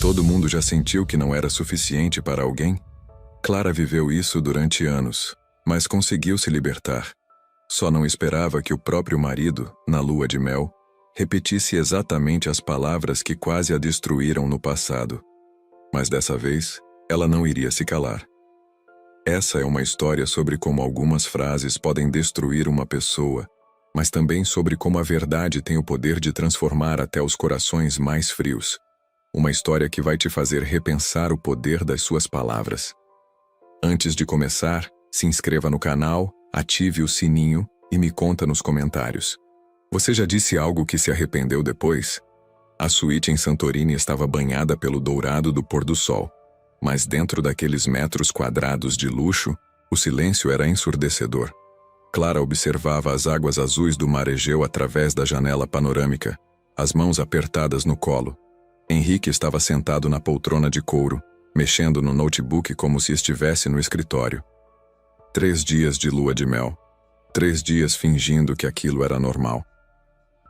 Todo mundo já sentiu que não era suficiente para alguém? Clara viveu isso durante anos, mas conseguiu se libertar. Só não esperava que o próprio marido, na lua de mel, repetisse exatamente as palavras que quase a destruíram no passado. Mas dessa vez, ela não iria se calar. Essa é uma história sobre como algumas frases podem destruir uma pessoa, mas também sobre como a verdade tem o poder de transformar até os corações mais frios. Uma história que vai te fazer repensar o poder das suas palavras. Antes de começar, se inscreva no canal, ative o sininho e me conta nos comentários. Você já disse algo que se arrependeu depois? A suíte em Santorini estava banhada pelo dourado do pôr do sol, mas dentro daqueles metros quadrados de luxo, o silêncio era ensurdecedor. Clara observava as águas azuis do mar Egeu através da janela panorâmica, as mãos apertadas no colo. Henrique estava sentado na poltrona de couro, mexendo no notebook como se estivesse no escritório. 3 dias de lua de mel. 3 dias fingindo que aquilo era normal.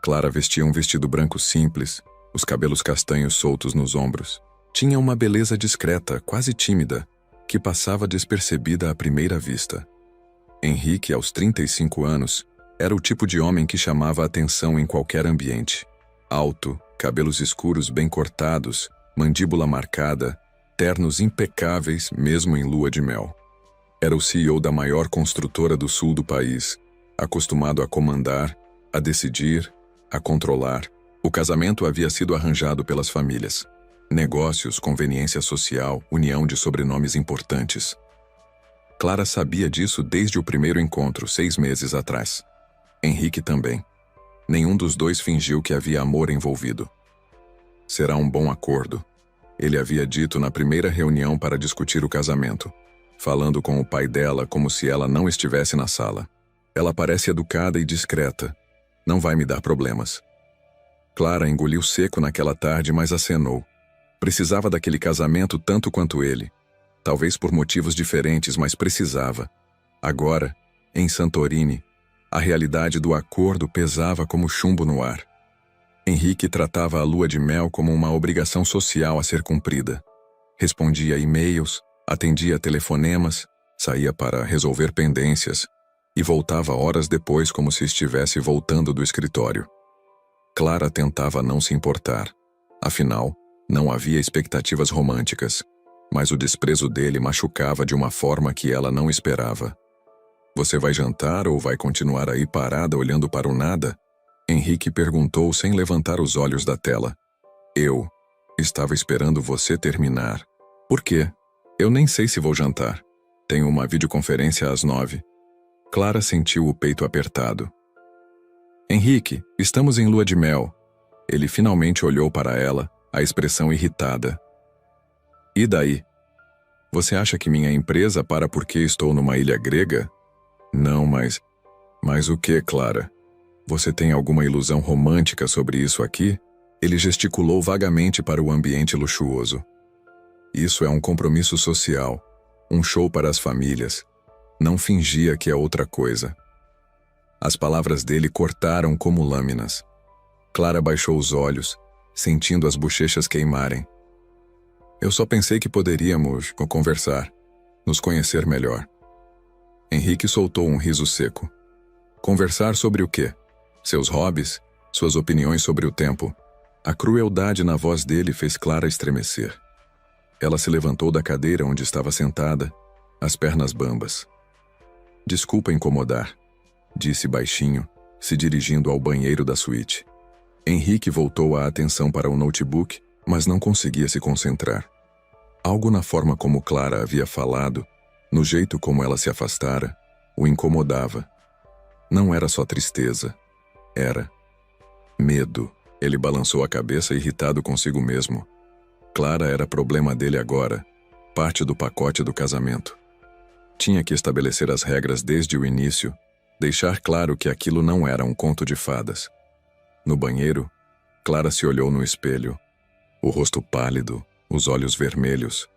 Clara vestia um vestido branco simples, os cabelos castanhos soltos nos ombros. Tinha uma beleza discreta, quase tímida, que passava despercebida à primeira vista. Henrique, aos 35 anos, era o tipo de homem que chamava a atenção em qualquer ambiente. Alto, cabelos escuros bem cortados, mandíbula marcada, ternos impecáveis mesmo em lua de mel. Era o CEO da maior construtora do sul do país, acostumado a comandar, a decidir, a controlar. O casamento havia sido arranjado pelas famílias. Negócios, conveniência social, união de sobrenomes importantes. Clara sabia disso desde o primeiro encontro, 6 meses atrás. Henrique também. Nenhum dos dois fingiu que havia amor envolvido. Será um bom acordo, ele havia dito na primeira reunião para discutir o casamento, falando com o pai dela como se ela não estivesse na sala. Ela parece educada e discreta. Não vai me dar problemas. Clara engoliu seco naquela tarde, mas acenou. Precisava daquele casamento tanto quanto ele. Talvez por motivos diferentes, mas precisava. Agora, em Santorini, a realidade do acordo pesava como chumbo no ar. Henrique tratava a lua de mel como uma obrigação social a ser cumprida. Respondia e-mails, atendia telefonemas, saía para resolver pendências e voltava horas depois como se estivesse voltando do escritório. Clara tentava não se importar. Afinal, não havia expectativas românticas, mas o desprezo dele machucava de uma forma que ela não esperava. Você vai jantar ou vai continuar aí parada olhando para o nada? Henrique perguntou sem levantar os olhos da tela. Eu estava esperando você terminar. Por quê? Eu nem sei se vou jantar. Tenho uma videoconferência às 9. Clara sentiu o peito apertado. Henrique, estamos em lua de mel. Ele finalmente olhou para ela, a expressão irritada. E daí? Você acha que minha empresa para porque estou numa ilha grega? Não, mas... Mas o que, Clara? Você tem alguma ilusão romântica sobre isso aqui? Ele gesticulou vagamente para o ambiente luxuoso. Isso é um compromisso social, um show para as famílias. Não fingia que é outra coisa. As palavras dele cortaram como lâminas. Clara baixou os olhos, sentindo as bochechas queimarem. Eu só pensei que poderíamos conversar, nos conhecer melhor. Henrique soltou um riso seco. Conversar sobre o quê? Seus hobbies? Suas opiniões sobre o tempo? A crueldade na voz dele fez Clara estremecer. Ela se levantou da cadeira onde estava sentada, as pernas bambas. Desculpa incomodar, disse baixinho, se dirigindo ao banheiro da suíte. Henrique voltou a atenção para o notebook, mas não conseguia se concentrar. Algo na forma como Clara havia falado, no jeito como ela se afastara, o incomodava. Não era só tristeza, era medo. Ele balançou a cabeça irritado consigo mesmo. Clara era problema dele agora, parte do pacote do casamento. Tinha que estabelecer as regras desde o início, deixar claro que aquilo não era um conto de fadas. No banheiro, Clara se olhou no espelho, o rosto pálido, os olhos vermelhos.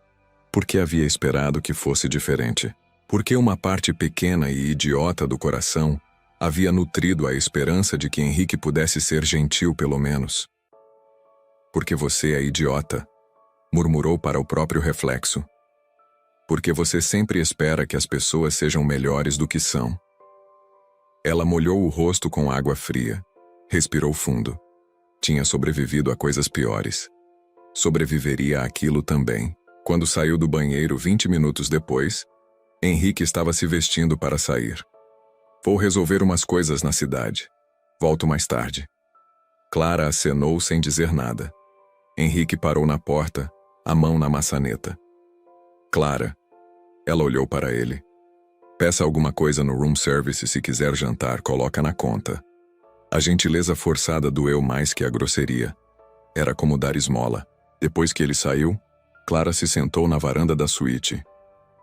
Por que havia esperado que fosse diferente? Porque uma parte pequena e idiota do coração havia nutrido a esperança de que Henrique pudesse ser gentil pelo menos. Porque você é idiota. Murmurou para o próprio reflexo. Porque você sempre espera que as pessoas sejam melhores do que são. Ela molhou o rosto com água fria. Respirou fundo. Tinha sobrevivido a coisas piores. Sobreviveria àquilo também. Quando saiu do banheiro 20 minutos depois, Henrique estava se vestindo para sair. Vou resolver umas coisas na cidade. Volto mais tarde. Clara acenou sem dizer nada. Henrique parou na porta, a mão na maçaneta. Clara. Ela olhou para ele. Peça alguma coisa no room service se quiser jantar, coloca na conta. A gentileza forçada doeu mais que a grosseria. Era como dar esmola. Depois que ele saiu, Clara se sentou na varanda da suíte.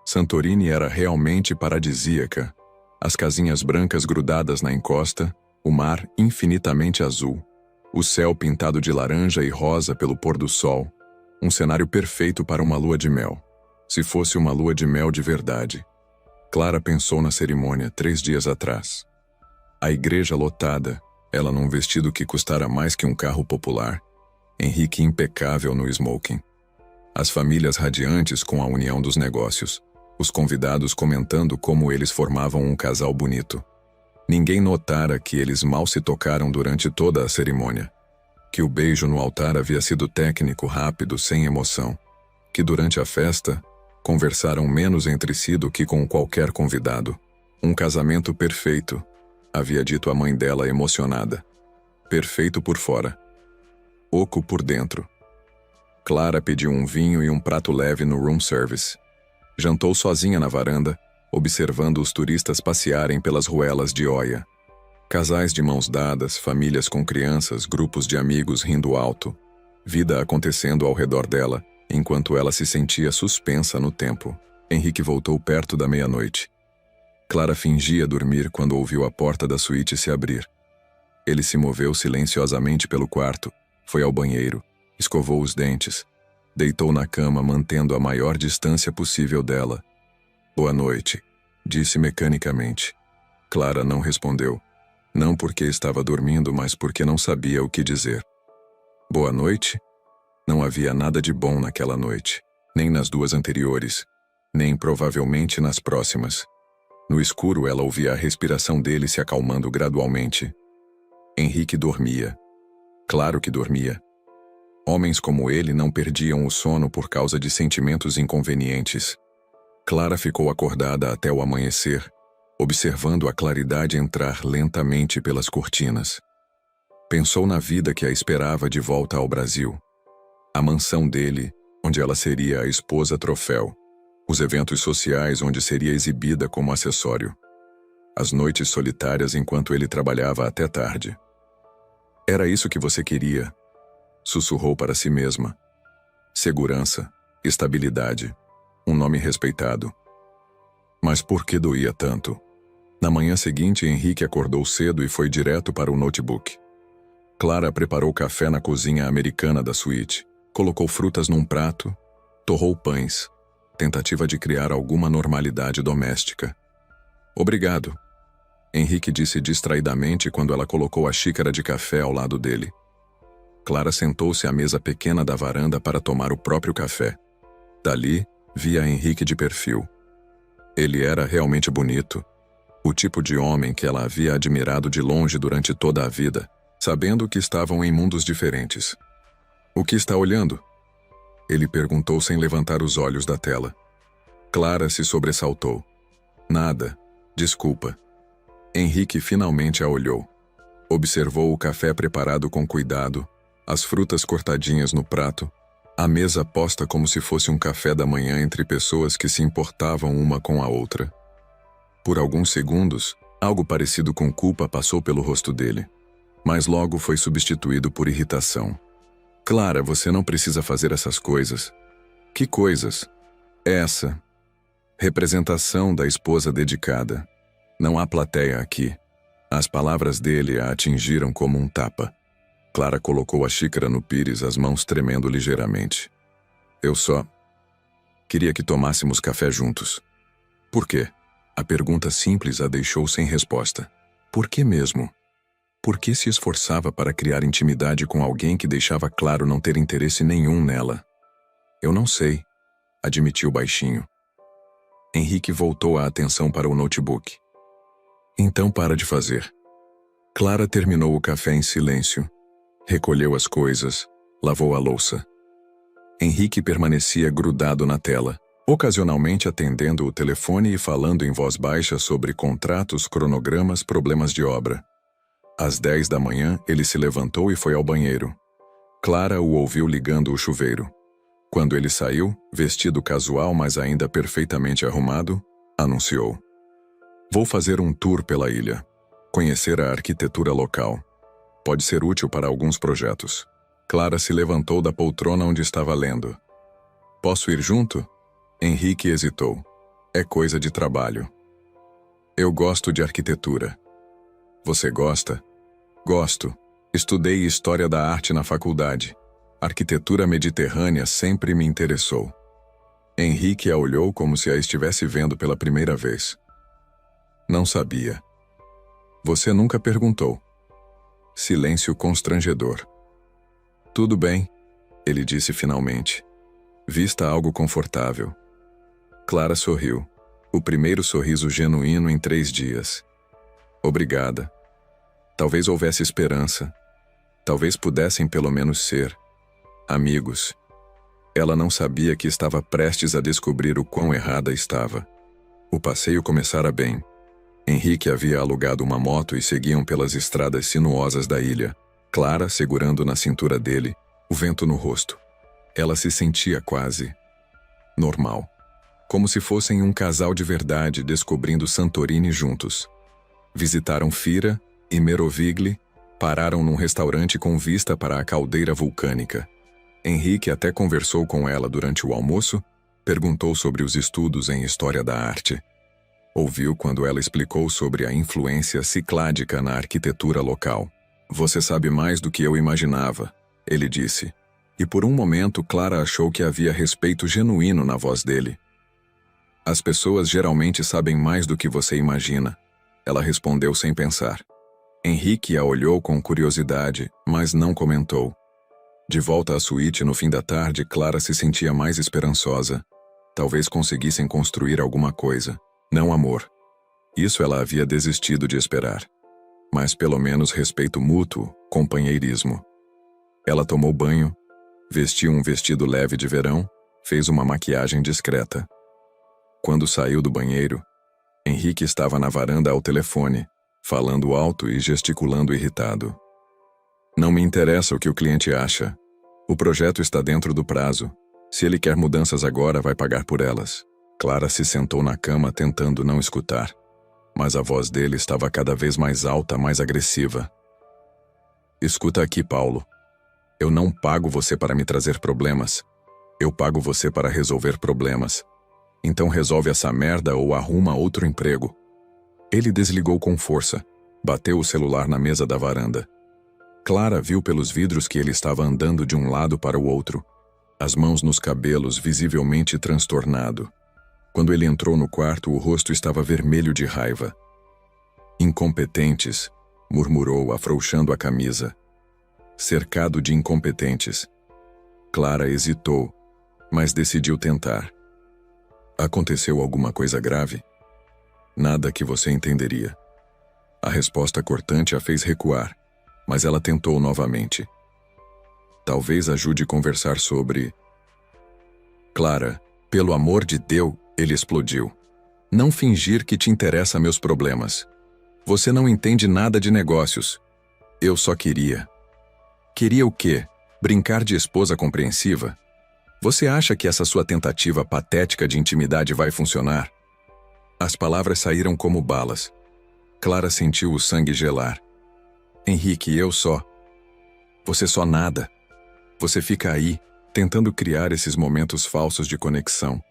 Santorini era realmente paradisíaca. As casinhas brancas grudadas na encosta, o mar infinitamente azul, o céu pintado de laranja e rosa pelo pôr do sol. Um cenário perfeito para uma lua de mel. Se fosse uma lua de mel de verdade. Clara pensou na cerimônia 3 dias atrás. A igreja lotada, ela num vestido que custara mais que um carro popular. Henrique impecável no smoking. As famílias radiantes com a união dos negócios. Os convidados comentando como eles formavam um casal bonito. Ninguém notara que eles mal se tocaram durante toda a cerimônia. Que o beijo no altar havia sido técnico, rápido, sem emoção. Que durante a festa, conversaram menos entre si do que com qualquer convidado. Um casamento perfeito, havia dito a mãe dela emocionada. Perfeito por fora. Oco por dentro. Clara pediu um vinho e um prato leve no room service. Jantou sozinha na varanda, observando os turistas passearem pelas ruelas de Oia. Casais de mãos dadas, famílias com crianças, grupos de amigos rindo alto. Vida acontecendo ao redor dela, enquanto ela se sentia suspensa no tempo. Henrique voltou perto da meia-noite. Clara fingia dormir quando ouviu a porta da suíte se abrir. Ele se moveu silenciosamente pelo quarto, foi ao banheiro, escovou os dentes, deitou na cama mantendo a maior distância possível dela. Boa noite, disse mecanicamente. Clara não respondeu. Não porque estava dormindo, mas porque não sabia o que dizer. Boa noite? Não havia nada de bom naquela noite, nem nas 2 anteriores, nem provavelmente nas próximas. No escuro ela ouvia a respiração dele se acalmando gradualmente. Henrique dormia. Claro que dormia. Homens como ele não perdiam o sono por causa de sentimentos inconvenientes. Clara ficou acordada até o amanhecer, observando a claridade entrar lentamente pelas cortinas. Pensou na vida que a esperava de volta ao Brasil. A mansão dele, onde ela seria a esposa troféu. Os eventos sociais onde seria exibida como acessório. As noites solitárias enquanto ele trabalhava até tarde. Era isso que você queria, sussurrou para si mesma. Segurança, estabilidade, um nome respeitado. Mas por que doía tanto? Na manhã seguinte, Henrique acordou cedo e foi direto para o notebook. Clara preparou café na cozinha americana da suíte, colocou frutas num prato, torrou pães, tentativa de criar alguma normalidade doméstica. Obrigado, Henrique disse distraidamente quando ela colocou a xícara de café ao lado dele. Clara sentou-se à mesa pequena da varanda para tomar o próprio café. Dali, via Henrique de perfil. Ele era realmente bonito. O tipo de homem que ela havia admirado de longe durante toda a vida, sabendo que estavam em mundos diferentes. O que está olhando? Ele perguntou sem levantar os olhos da tela. Clara se sobressaltou. Nada, desculpa. Henrique finalmente a olhou. Observou o café preparado com cuidado, as frutas cortadinhas no prato, a mesa posta como se fosse um café da manhã entre pessoas que se importavam uma com a outra. Por alguns segundos, algo parecido com culpa passou pelo rosto dele, mas logo foi substituído por irritação. Clara, você não precisa fazer essas coisas. Que coisas? Essa. Representação da esposa dedicada. Não há plateia aqui. As palavras dele a atingiram como um tapa. Clara colocou a xícara no pires, as mãos tremendo ligeiramente. Eu só queria que tomássemos café juntos. Por quê? A pergunta simples a deixou sem resposta. Por que mesmo? Por que se esforçava para criar intimidade com alguém que deixava claro não ter interesse nenhum nela? Eu não sei, admitiu baixinho. Henrique voltou a atenção para o notebook. Então para de fazer. Clara terminou o café em silêncio. Recolheu as coisas, lavou a louça. Henrique permanecia grudado na tela, ocasionalmente atendendo o telefone e falando em voz baixa sobre contratos, cronogramas, problemas de obra. Às 10 da manhã, ele se levantou e foi ao banheiro. Clara o ouviu ligando o chuveiro. Quando ele saiu, vestido casual mas ainda perfeitamente arrumado, anunciou: "Vou fazer um tour pela ilha. Conhecer a arquitetura local. Pode ser útil para alguns projetos." Clara se levantou da poltrona onde estava lendo. "Posso ir junto?" Henrique hesitou. "É coisa de trabalho." "Eu gosto de arquitetura." "Você gosta?" "Gosto. Estudei História da Arte na faculdade. Arquitetura mediterrânea sempre me interessou." Henrique a olhou como se a estivesse vendo pela primeira vez. "Não sabia." "Você nunca perguntou." Silêncio constrangedor. "Tudo bem," ele disse finalmente. "Vista algo confortável." Clara sorriu. O primeiro sorriso genuíno em 3 dias. "Obrigada." Talvez houvesse esperança. Talvez pudessem pelo menos ser amigos. Ela não sabia que estava prestes a descobrir o quão errada estava. O passeio começara bem. Henrique havia alugado uma moto e seguiam pelas estradas sinuosas da ilha, Clara segurando na cintura dele, o vento no rosto. Ela se sentia quase normal. Como se fossem um casal de verdade descobrindo Santorini juntos. Visitaram Fira e Merovigli, pararam num restaurante com vista para a caldeira vulcânica. Henrique até conversou com ela durante o almoço, perguntou sobre os estudos em História da Arte. Ouviu quando ela explicou sobre a influência cicládica na arquitetura local. "Você sabe mais do que eu imaginava", ele disse. E por um momento Clara achou que havia respeito genuíno na voz dele. "As pessoas geralmente sabem mais do que você imagina", ela respondeu sem pensar. Henrique a olhou com curiosidade, mas não comentou. De volta à suíte no fim da tarde, Clara se sentia mais esperançosa. Talvez conseguissem construir alguma coisa. Não amor. Isso ela havia desistido de esperar. Mas pelo menos respeito mútuo, companheirismo. Ela tomou banho, vestiu um vestido leve de verão, fez uma maquiagem discreta. Quando saiu do banheiro, Henrique estava na varanda ao telefone, falando alto e gesticulando irritado. "Não me interessa o que o cliente acha. O projeto está dentro do prazo. Se ele quer mudanças agora, vai pagar por elas." Clara se sentou na cama tentando não escutar, mas a voz dele estava cada vez mais alta, mais agressiva. "Escuta aqui, Paulo. Eu não pago você para me trazer problemas. Eu pago você para resolver problemas. Então resolve essa merda ou arruma outro emprego." Ele desligou com força, bateu o celular na mesa da varanda. Clara viu pelos vidros que ele estava andando de um lado para o outro, as mãos nos cabelos, visivelmente transtornado. Quando ele entrou no quarto, o rosto estava vermelho de raiva. "Incompetentes", murmurou, afrouxando a camisa. "Cercado de incompetentes." Clara hesitou, mas decidiu tentar. "Aconteceu alguma coisa grave?" "Nada que você entenderia." A resposta cortante a fez recuar, mas ela tentou novamente. "Talvez ajude a conversar sobre..." "Clara, pelo amor de Deus", ele explodiu. "Não fingir que te interessa meus problemas. Você não entende nada de negócios. Eu só queria..." "Queria o quê? Brincar de esposa compreensiva? Você acha que essa sua tentativa patética de intimidade vai funcionar?" As palavras saíram como balas. Clara sentiu o sangue gelar. "Henrique, Você só nada. Você fica aí, tentando criar esses momentos falsos de conexão,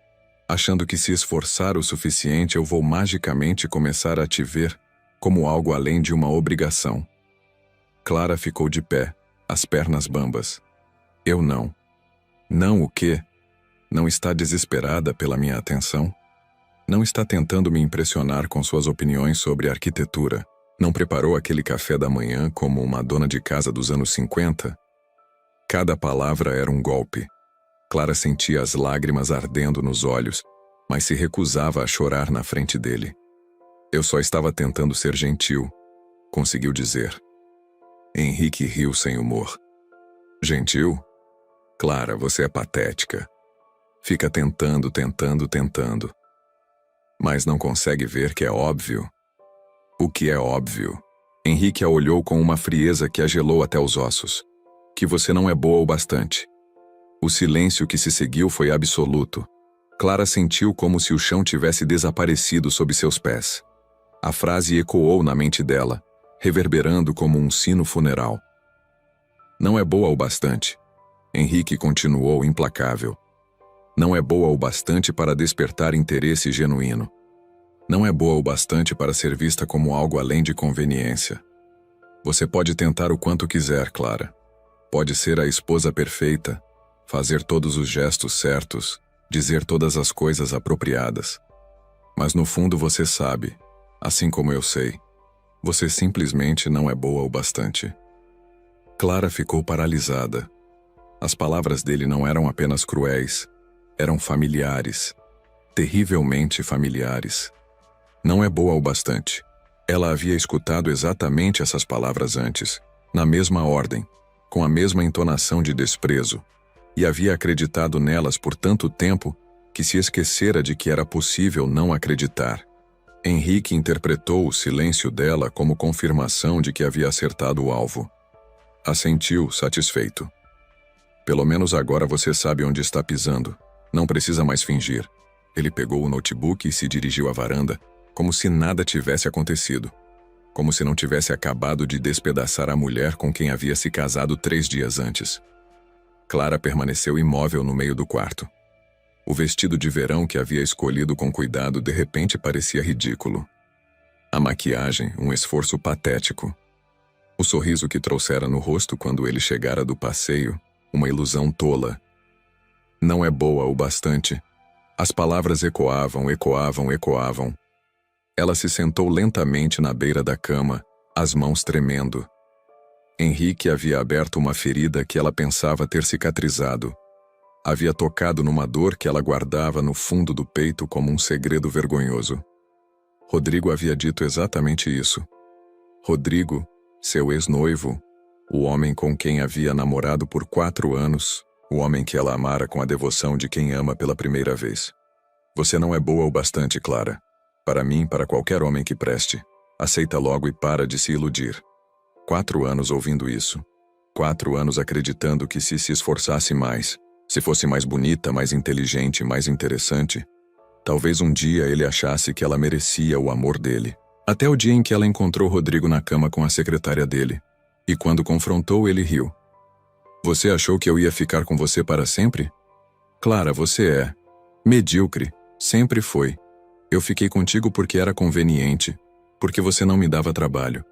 achando que se esforçar o suficiente eu vou magicamente começar a te ver como algo além de uma obrigação." Clara ficou de pé, as pernas bambas. "Eu não." "Não o quê? Não está desesperada pela minha atenção? Não está tentando me impressionar com suas opiniões sobre arquitetura? Não preparou aquele café da manhã como uma dona de casa dos anos 50? Cada palavra era um golpe. Clara sentia as lágrimas ardendo nos olhos, mas se recusava a chorar na frente dele. Eu só estava tentando ser gentil, conseguiu dizer. Henrique riu sem humor. Gentil? Clara, você é patética. Fica tentando. Mas não consegue ver que é óbvio? O que é óbvio? Henrique a olhou com uma frieza que a gelou até os ossos. Que você não é boa o bastante. O silêncio que se seguiu foi absoluto. Clara sentiu como se o chão tivesse desaparecido sob seus pés. A frase ecoou na mente dela, reverberando como um sino funeral. Não é boa o bastante. Henrique continuou implacável. Não é boa o bastante para despertar interesse genuíno. Não é boa o bastante para ser vista como algo além de conveniência. Você pode tentar o quanto quiser, Clara. Pode ser a esposa perfeita, fazer todos os gestos certos, dizer todas as coisas apropriadas. Mas no fundo você sabe, assim como eu sei, você simplesmente não é boa o bastante. Clara ficou paralisada. As palavras dele não eram apenas cruéis, eram familiares, terrivelmente familiares. Não é boa o bastante. Ela havia escutado exatamente essas palavras antes, na mesma ordem, com a mesma entonação de desprezo, e havia acreditado nelas por tanto tempo que se esquecera de que era possível não acreditar. Henrique interpretou o silêncio dela como confirmação de que havia acertado o alvo. Assentiu, satisfeito. Pelo menos agora você sabe onde está pisando. Não precisa mais fingir. Ele pegou o notebook e se dirigiu à varanda, como se nada tivesse acontecido. Como se não tivesse acabado de despedaçar a mulher com quem havia se casado 3 dias antes. Clara permaneceu imóvel no meio do quarto. O vestido de verão que havia escolhido com cuidado de repente parecia ridículo. A maquiagem, um esforço patético. O sorriso que trouxera no rosto quando ele chegara do passeio, uma ilusão tola. Não é boa o bastante. As palavras ecoavam. Ela se sentou lentamente na beira da cama, as mãos tremendo. Henrique havia aberto uma ferida que ela pensava ter cicatrizado. Havia tocado numa dor que ela guardava no fundo do peito como um segredo vergonhoso. Rodrigo havia dito exatamente isso. Rodrigo, seu ex-noivo, o homem com quem havia namorado por 4 anos, o homem que ela amara com a devoção de quem ama pela primeira vez. Você não é boa o bastante, Clara. Para mim, para qualquer homem que preste. Aceita logo e para de se iludir. 4 anos ouvindo isso. 4 anos acreditando que se esforçasse mais, se fosse mais bonita, mais inteligente, mais interessante, talvez um dia ele achasse que ela merecia o amor dele. Até o dia em que ela encontrou Rodrigo na cama com a secretária dele. E quando confrontou, ele riu. Você achou que eu ia ficar com você para sempre? Clara, você é medíocre. Sempre foi. Eu fiquei contigo porque era conveniente, porque você não me dava trabalho.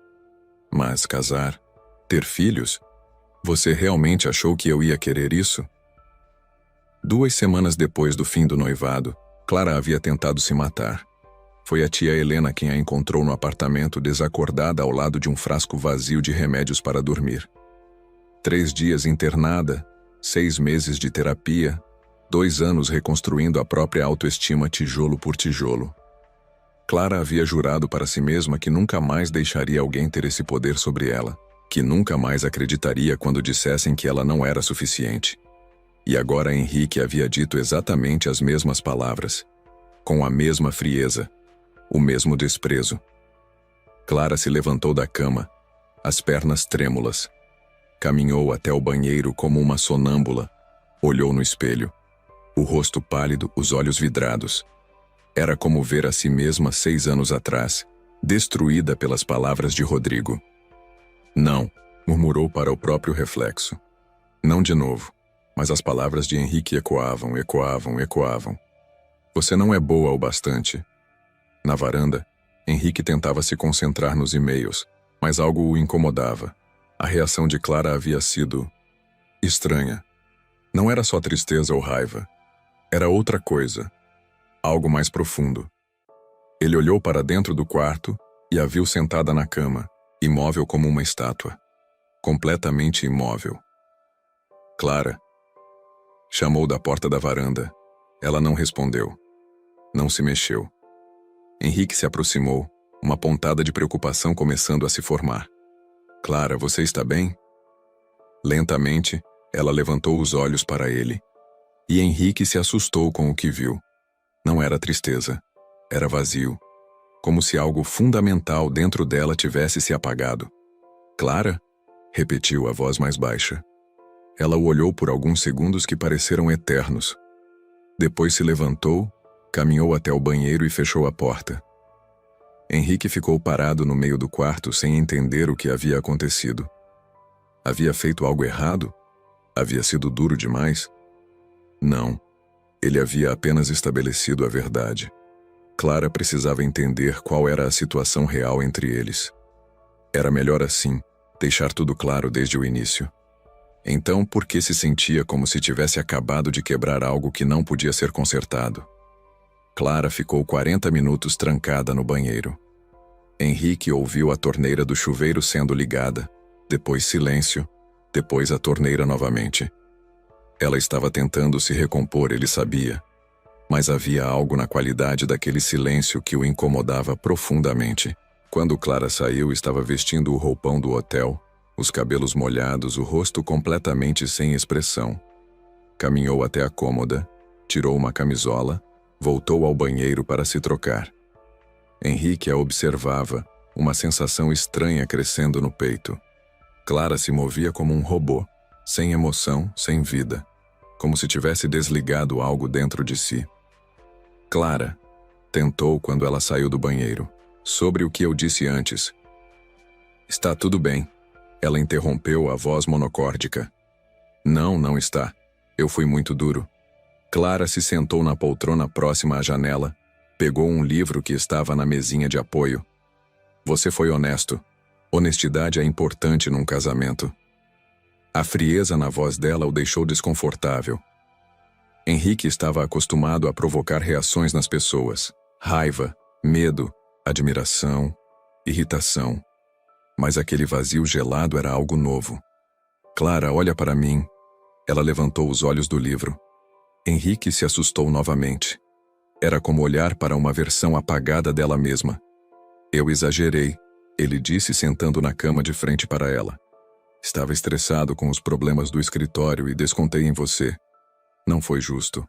Mas casar, ter filhos, você realmente achou que eu ia querer isso? 2 semanas depois do fim do noivado, Clara havia tentado se matar. Foi a tia Helena quem a encontrou no apartamento desacordada ao lado de um frasco vazio de remédios para dormir. 3 dias internada, 6 meses de terapia, 2 anos reconstruindo a própria autoestima tijolo por tijolo. Clara havia jurado para si mesma que nunca mais deixaria alguém ter esse poder sobre ela, que nunca mais acreditaria quando dissessem que ela não era suficiente. E agora Henrique havia dito exatamente as mesmas palavras, com a mesma frieza, o mesmo desprezo. Clara se levantou da cama, as pernas trêmulas. Caminhou até o banheiro como uma sonâmbula, olhou no espelho. O rosto pálido, os olhos vidrados. Era como ver a si mesma 6 anos atrás, destruída pelas palavras de Rodrigo. Não, murmurou para o próprio reflexo. Não de novo, mas as palavras de Henrique ecoavam. Você não é boa o bastante. Na varanda, Henrique tentava se concentrar nos e-mails, mas algo o incomodava. A reação de Clara havia sido estranha. Não era só tristeza ou raiva. Era outra coisa. Algo mais profundo. Ele olhou para dentro do quarto e a viu sentada na cama, imóvel como uma estátua. Completamente imóvel. Clara. Chamou da porta da varanda. Ela não respondeu. Não se mexeu. Henrique se aproximou, uma pontada de preocupação começando a se formar. Clara, você está bem? Lentamente, ela levantou os olhos para ele. E Henrique se assustou com o que viu. Não era tristeza. Era vazio. Como se algo fundamental dentro dela tivesse se apagado. Clara? Repetiu a voz mais baixa. Ela o olhou por alguns segundos que pareceram eternos. Depois se levantou, caminhou até o banheiro e fechou a porta. Henrique ficou parado no meio do quarto sem entender o que havia acontecido. Havia feito algo errado? Havia sido duro demais? Não. Ele havia apenas estabelecido a verdade. Clara precisava entender qual era a situação real entre eles. Era melhor assim, deixar tudo claro desde o início. Então, por que se sentia como se tivesse acabado de quebrar algo que não podia ser consertado? Clara ficou 40 minutos trancada no banheiro. Henrique ouviu a torneira do chuveiro sendo ligada, depois silêncio, depois a torneira novamente. Ela estava tentando se recompor, ele sabia, mas havia algo na qualidade daquele silêncio que o incomodava profundamente. Quando Clara saiu, estava vestindo o roupão do hotel, os cabelos molhados, o rosto completamente sem expressão. Caminhou até a cômoda, tirou uma camisola, voltou ao banheiro para se trocar. Henrique a observava, uma sensação estranha crescendo no peito. Clara se movia como um robô, sem emoção, sem vida, como se tivesse desligado algo dentro de si. Clara, tentou quando ela saiu do banheiro. Sobre o que eu disse antes. Está tudo bem. Ela interrompeu a voz monocórdica. Não, não está. Eu fui muito duro. Clara se sentou na poltrona próxima à janela, pegou um livro que estava na mesinha de apoio. Você foi honesto. Honestidade é importante num casamento. A frieza na voz dela o deixou desconfortável. Henrique estava acostumado a provocar reações nas pessoas. Raiva, medo, admiração, irritação. Mas aquele vazio gelado era algo novo. Clara, olha para mim. Ela levantou os olhos do livro. Henrique se assustou novamente. Era como olhar para uma versão apagada dela mesma. Eu exagerei, ele disse sentando na cama de frente para ela. Estava estressado com os problemas do escritório e descontei em você. Não foi justo.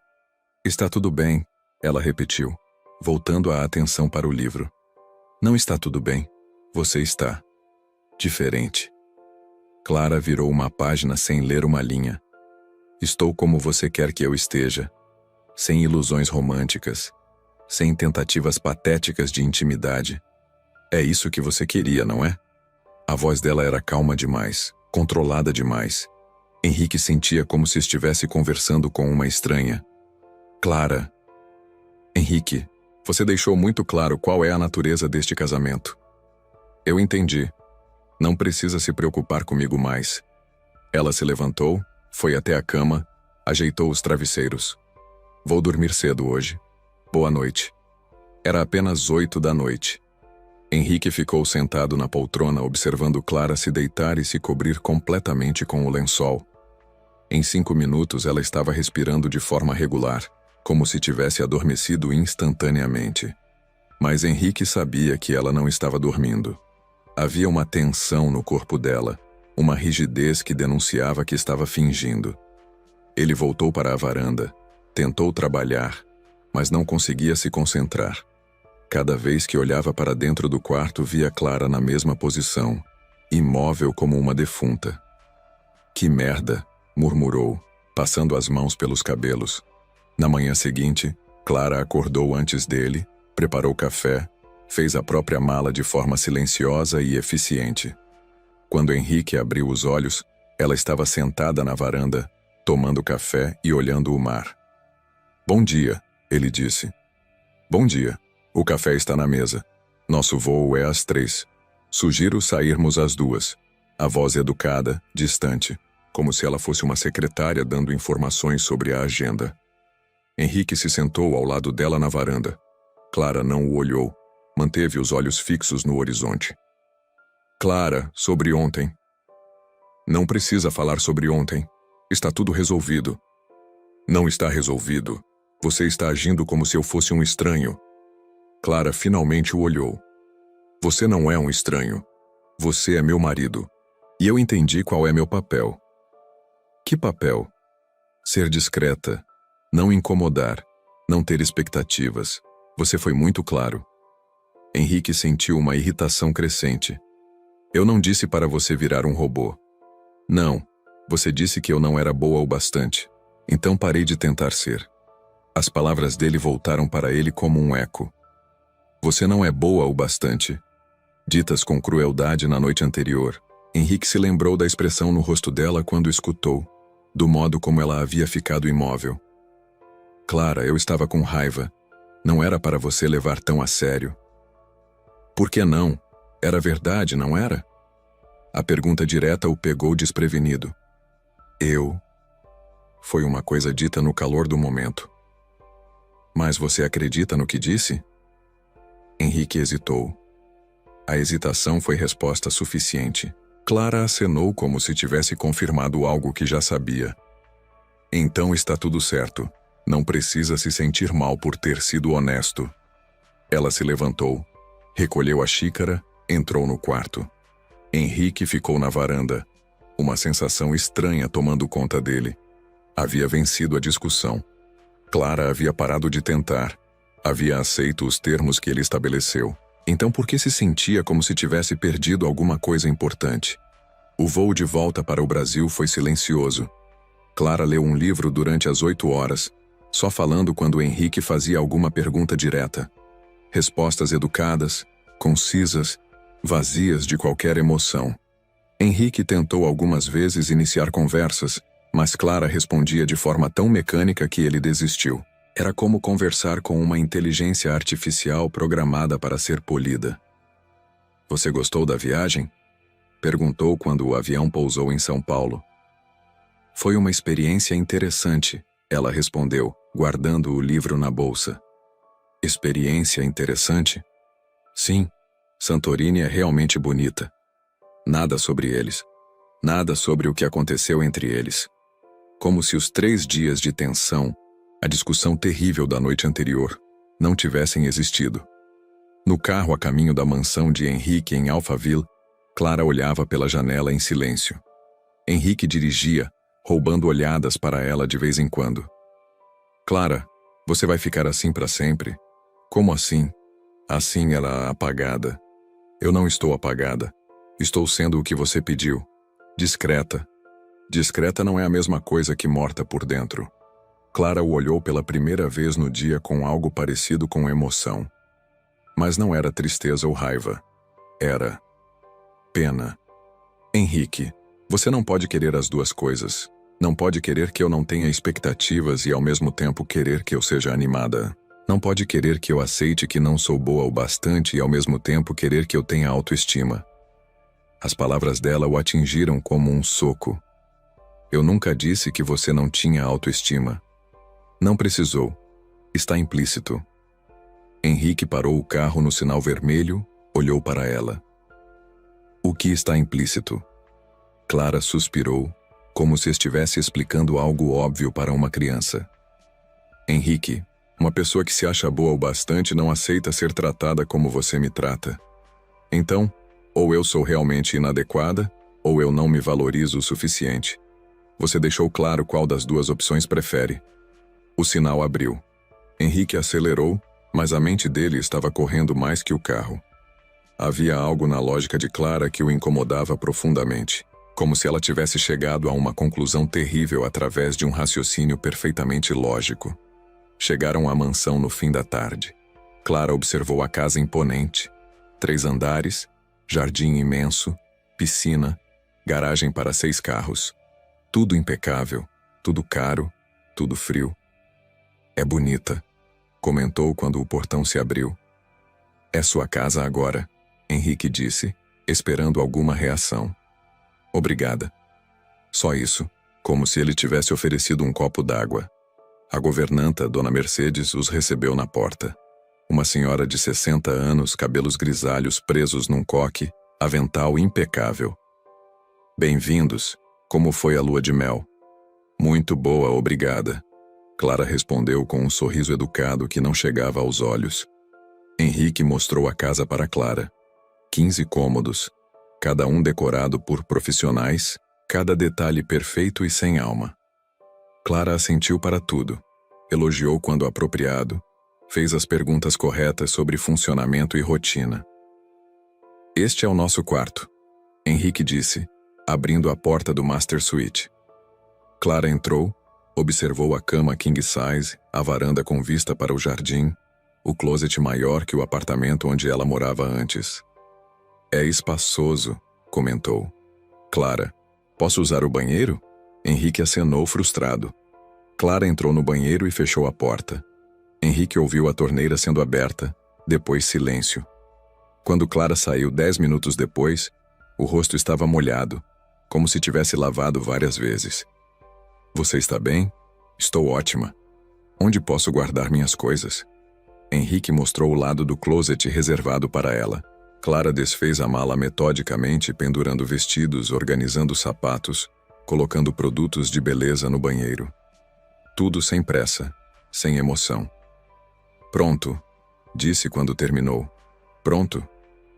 Está tudo bem, ela repetiu, voltando a atenção para o livro. Não está tudo bem. Você está diferente. Clara virou uma página sem ler uma linha. Estou como você quer que eu esteja. Sem ilusões românticas. Sem tentativas patéticas de intimidade. É isso que você queria, não é? A voz dela era calma demais, controlada demais. Henrique sentia como se estivesse conversando com uma estranha. Clara. Henrique, você deixou muito claro qual é a natureza deste casamento. Eu entendi. Não precisa se preocupar comigo mais. Ela se levantou, foi até a cama, ajeitou os travesseiros. Vou dormir cedo hoje. Boa noite. Era apenas 8 da noite. Henrique ficou sentado na poltrona observando Clara se deitar e se cobrir completamente com o lençol. Em 5 minutos ela estava respirando de forma regular, como se tivesse adormecido instantaneamente. Mas Henrique sabia que ela não estava dormindo. Havia uma tensão no corpo dela, uma rigidez que denunciava que estava fingindo. Ele voltou para a varanda, tentou trabalhar, mas não conseguia se concentrar. Cada vez que olhava para dentro do quarto, via Clara na mesma posição, imóvel como uma defunta. Que merda, murmurou, passando as mãos pelos cabelos. Na manhã seguinte, Clara acordou antes dele, preparou café, fez a própria mala de forma silenciosa e eficiente. Quando Henrique abriu os olhos, ela estava sentada na varanda, tomando café e olhando o mar. Bom dia, ele disse. Bom dia. O café está na mesa. Nosso voo é às 3. Sugiro sairmos às 2. A voz educada, distante, como se ela fosse uma secretária dando informações sobre a agenda. Henrique se sentou ao lado dela na varanda. Clara não o olhou, manteve os olhos fixos no horizonte. Clara, sobre ontem. Não precisa falar sobre ontem. Está tudo resolvido. Não está resolvido. Você está agindo como se eu fosse um estranho. Clara finalmente o olhou. Você não é um estranho. Você é meu marido. E eu entendi qual é meu papel. Que papel? Ser discreta. Não incomodar. Não ter expectativas. Você foi muito claro. Henrique sentiu uma irritação crescente. Eu não disse para você virar um robô. Não. Você disse que eu não era boa o bastante. Então parei de tentar ser. As palavras dele voltaram para ele como um eco. Você não é boa o bastante. Ditas com crueldade na noite anterior, Henrique se lembrou da expressão no rosto dela quando escutou, do modo como ela havia ficado imóvel. Clara, eu estava com raiva. Não era para você levar tão a sério. Por que não? Era verdade, não era? A pergunta direta o pegou desprevenido. Foi uma coisa dita no calor do momento. Mas você acredita no que disse? Henrique hesitou. A hesitação foi resposta suficiente. Clara acenou como se tivesse confirmado algo que já sabia. Então está tudo certo. Não precisa se sentir mal por ter sido honesto. Ela se levantou, recolheu a xícara, entrou no quarto. Henrique ficou na varanda. Uma sensação estranha tomando conta dele. Havia vencido a discussão. Clara havia parado de tentar. Havia aceito os termos que ele estabeleceu. Então por que se sentia como se tivesse perdido alguma coisa importante? O voo de volta para o Brasil foi silencioso. Clara leu um livro durante as 8 horas, só falando quando Henrique fazia alguma pergunta direta. Respostas educadas, concisas, vazias de qualquer emoção. Henrique tentou algumas vezes iniciar conversas, mas Clara respondia de forma tão mecânica que ele desistiu. Era como conversar com uma inteligência artificial programada para ser polida. Você gostou da viagem? Perguntou quando o avião pousou em São Paulo. Foi uma experiência interessante, ela respondeu, guardando o livro na bolsa. Experiência interessante? Sim, Santorini é realmente bonita. Nada sobre eles. Nada sobre o que aconteceu entre eles. Como se os 3 dias de tensão, a discussão terrível da noite anterior, não tivessem existido. No carro a caminho da mansão de Henrique em Alphaville, Clara olhava pela janela em silêncio. Henrique dirigia, roubando olhadas para ela de vez em quando. Clara, você vai ficar assim para sempre? Como assim? Assim ela apagada. Eu não estou apagada. Estou sendo o que você pediu. Discreta. Discreta não é a mesma coisa que morta por dentro. Clara o olhou pela primeira vez no dia com algo parecido com emoção. Mas não era tristeza ou raiva. Era pena. Henrique, você não pode querer as duas coisas. Não pode querer que eu não tenha expectativas e ao mesmo tempo querer que eu seja animada. Não pode querer que eu aceite que não sou boa o bastante e ao mesmo tempo querer que eu tenha autoestima. As palavras dela o atingiram como um soco. Eu nunca disse que você não tinha autoestima. Não precisou. Está implícito. Henrique parou o carro no sinal vermelho, olhou para ela. O que está implícito? Clara suspirou, como se estivesse explicando algo óbvio para uma criança. Henrique, uma pessoa que se acha boa o bastante não aceita ser tratada como você me trata. Então, ou eu sou realmente inadequada, ou eu não me valorizo o suficiente. Você deixou claro qual das duas opções prefere. O sinal abriu. Henrique acelerou, mas a mente dele estava correndo mais que o carro. Havia algo na lógica de Clara que o incomodava profundamente, como se ela tivesse chegado a uma conclusão terrível através de um raciocínio perfeitamente lógico. Chegaram à mansão no fim da tarde. Clara observou a casa imponente. 3 andares, jardim imenso, piscina, garagem para 6 carros. Tudo impecável, tudo caro, tudo frio. É bonita, comentou quando o portão se abriu. É sua casa agora, Henrique disse, esperando alguma reação. Obrigada. Só isso, como se ele tivesse oferecido um copo d'água. A governanta, Dona Mercedes, os recebeu na porta. Uma senhora de 60 anos, cabelos grisalhos presos num coque, avental impecável. Bem-vindos. Como foi a lua de mel? Muito boa, obrigada. Clara respondeu com um sorriso educado que não chegava aos olhos. Henrique mostrou a casa para Clara. 15 cômodos, cada um decorado por profissionais, cada detalhe perfeito e sem alma. Clara assentiu para tudo, elogiou quando apropriado, fez as perguntas corretas sobre funcionamento e rotina. Este é o nosso quarto, Henrique disse, abrindo a porta do Master Suite. Clara entrou, observou a cama king size, a varanda com vista para o jardim, o closet maior que o apartamento onde ela morava antes. É espaçoso, comentou. Clara, posso usar o banheiro? Henrique acenou frustrado. Clara entrou no banheiro e fechou a porta. Henrique ouviu a torneira sendo aberta, depois silêncio. Quando Clara saiu 10 minutos depois, o rosto estava molhado, como se tivesse lavado várias vezes. Você está bem? Estou ótima. Onde posso guardar minhas coisas? Henrique mostrou o lado do closet reservado para ela. Clara desfez a mala metodicamente, pendurando vestidos, organizando sapatos, colocando produtos de beleza no banheiro. Tudo sem pressa, sem emoção. Pronto, disse quando terminou. Pronto,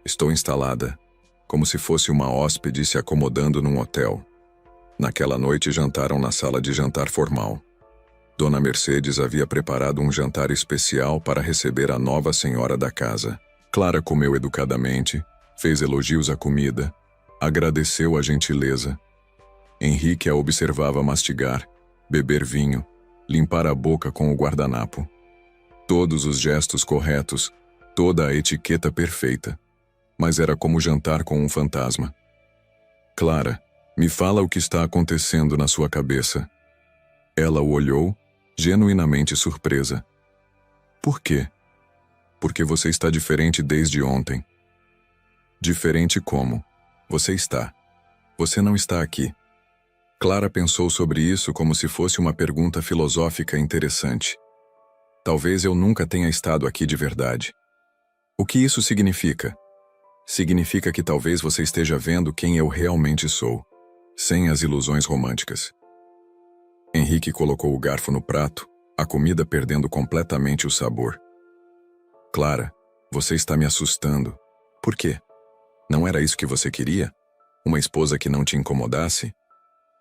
estou instalada, como se fosse uma hóspede se acomodando num hotel. Naquela noite jantaram na sala de jantar formal. Dona Mercedes havia preparado um jantar especial para receber a nova senhora da casa. Clara comeu educadamente, fez elogios à comida, agradeceu a gentileza. Henrique a observava mastigar, beber vinho, limpar a boca com o guardanapo. Todos os gestos corretos, toda a etiqueta perfeita. Mas era como jantar com um fantasma. Clara, me fala o que está acontecendo na sua cabeça. Ela o olhou, genuinamente surpresa. Por quê? Porque você está diferente desde ontem. Diferente como? Você está. Você não está aqui. Clara pensou sobre isso como se fosse uma pergunta filosófica interessante. Talvez eu nunca tenha estado aqui de verdade. O que isso significa? Significa que talvez você esteja vendo quem eu realmente sou, sem as ilusões românticas. Henrique colocou o garfo no prato, a comida perdendo completamente o sabor. Clara, você está me assustando. Por quê? Não era isso que você queria? Uma esposa que não te incomodasse?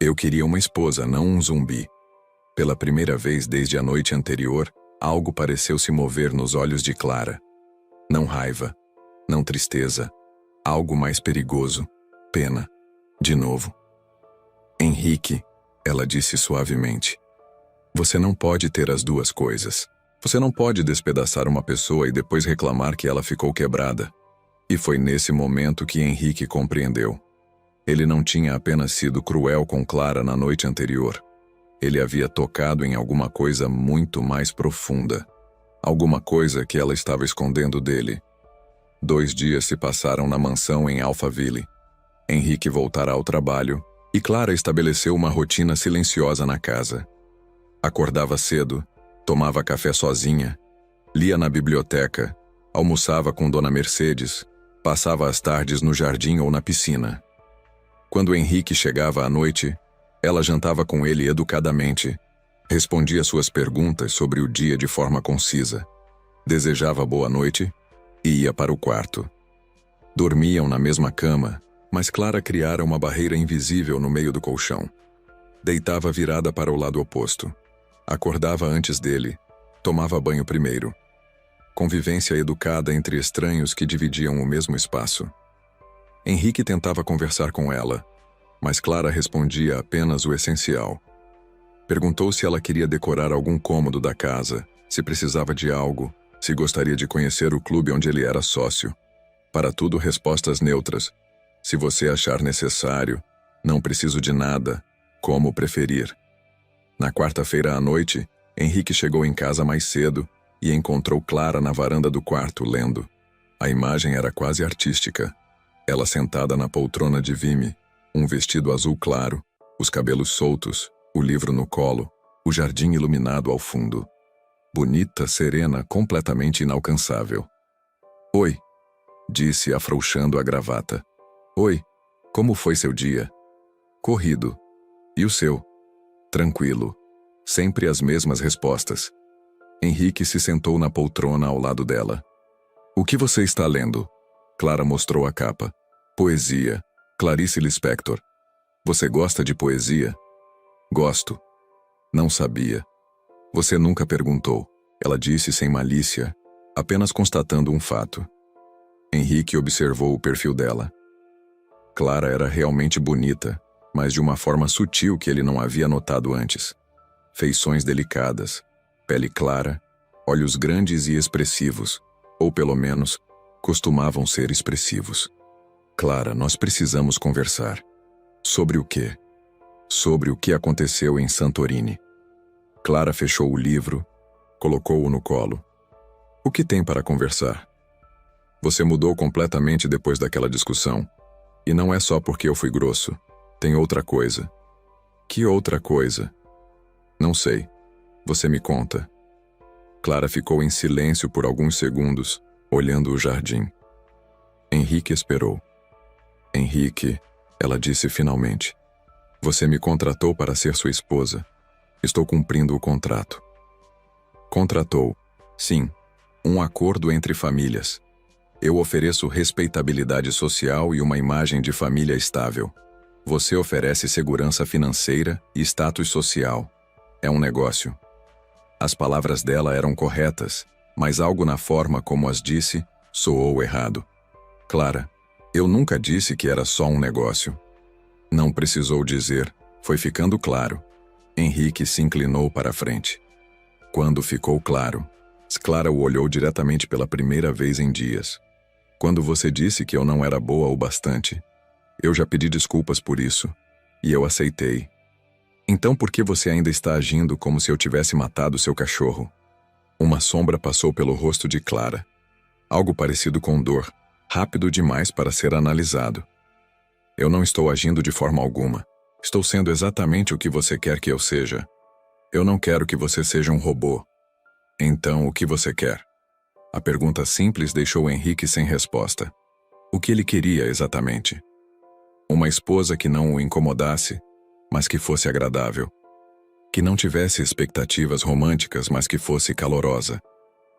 Eu queria uma esposa, não um zumbi. Pela primeira vez desde a noite anterior, algo pareceu se mover nos olhos de Clara. Não raiva, não tristeza, algo mais perigoso, pena. De novo. Henrique, ela disse suavemente. Você não pode ter as duas coisas. Você não pode despedaçar uma pessoa e depois reclamar que ela ficou quebrada. E foi nesse momento que Henrique compreendeu. Ele não tinha apenas sido cruel com Clara na noite anterior. Ele havia tocado em alguma coisa muito mais profunda. Alguma coisa que ela estava escondendo dele. 2 dias se passaram na mansão em Alphaville. Henrique voltara ao trabalho e Clara estabeleceu uma rotina silenciosa na casa. Acordava cedo, tomava café sozinha, lia na biblioteca, almoçava com Dona Mercedes, passava as tardes no jardim ou na piscina. Quando Henrique chegava à noite, ela jantava com ele educadamente, respondia suas perguntas sobre o dia de forma concisa, desejava boa noite e ia para o quarto. Dormiam na mesma cama, mas Clara criara uma barreira invisível no meio do colchão. Deitava virada para o lado oposto. Acordava antes dele, tomava banho primeiro. Convivência educada entre estranhos que dividiam o mesmo espaço. Henrique tentava conversar com ela, mas Clara respondia apenas o essencial. Perguntou se ela queria decorar algum cômodo da casa, se precisava de algo, se gostaria de conhecer o clube onde ele era sócio. Para tudo, respostas neutras. Se você achar necessário, não preciso de nada, como preferir. Na quarta-feira à noite, Henrique chegou em casa mais cedo e encontrou Clara na varanda do quarto lendo. A imagem era quase artística. Ela sentada na poltrona de Vime, um vestido azul claro, os cabelos soltos, o livro no colo, o jardim iluminado ao fundo. Bonita, serena, completamente inalcançável. Oi, disse afrouxando a gravata. Oi, como foi seu dia? Corrido. E o seu? Tranquilo. Sempre as mesmas respostas. Henrique se sentou na poltrona ao lado dela. O que você está lendo? Clara mostrou a capa. Poesia. Clarice Lispector. Você gosta de poesia? Gosto. Não sabia. Você nunca perguntou. Ela disse sem malícia, apenas constatando um fato. Henrique observou o perfil dela. Clara era realmente bonita, mas de uma forma sutil que ele não havia notado antes. Feições delicadas, pele clara, olhos grandes e expressivos, ou pelo menos, costumavam ser expressivos. Clara, nós precisamos conversar. Sobre o quê? Sobre o que aconteceu em Santorini. Clara fechou o livro, colocou-o no colo. O que tem para conversar? Você mudou completamente depois daquela discussão. E não é só porque eu fui grosso. Tem outra coisa. Que outra coisa? Não sei. Você me conta. Clara ficou em silêncio por alguns segundos, olhando o jardim. Henrique esperou. Henrique, ela disse finalmente. Você me contratou para ser sua esposa. Estou cumprindo o contrato. Contratou. Sim. Um acordo entre famílias. Eu ofereço respeitabilidade social e uma imagem de família estável. Você oferece segurança financeira e status social. É um negócio. As palavras dela eram corretas, mas algo na forma como as disse soou errado. Clara, eu nunca disse que era só um negócio. Não precisou dizer, foi ficando claro. Henrique se inclinou para a frente. Quando ficou claro, Clara o olhou diretamente pela primeira vez em dias. Quando você disse que eu não era boa o bastante, eu já pedi desculpas por isso, e eu aceitei. Então por que você ainda está agindo como se eu tivesse matado seu cachorro? Uma sombra passou pelo rosto de Clara. Algo parecido com dor, rápido demais para ser analisado. Eu não estou agindo de forma alguma. Estou sendo exatamente o que você quer que eu seja. Eu não quero que você seja um robô. Então, o que você quer? A pergunta simples deixou Henrique sem resposta. O que ele queria exatamente? Uma esposa que não o incomodasse, mas que fosse agradável. Que não tivesse expectativas românticas, mas que fosse calorosa.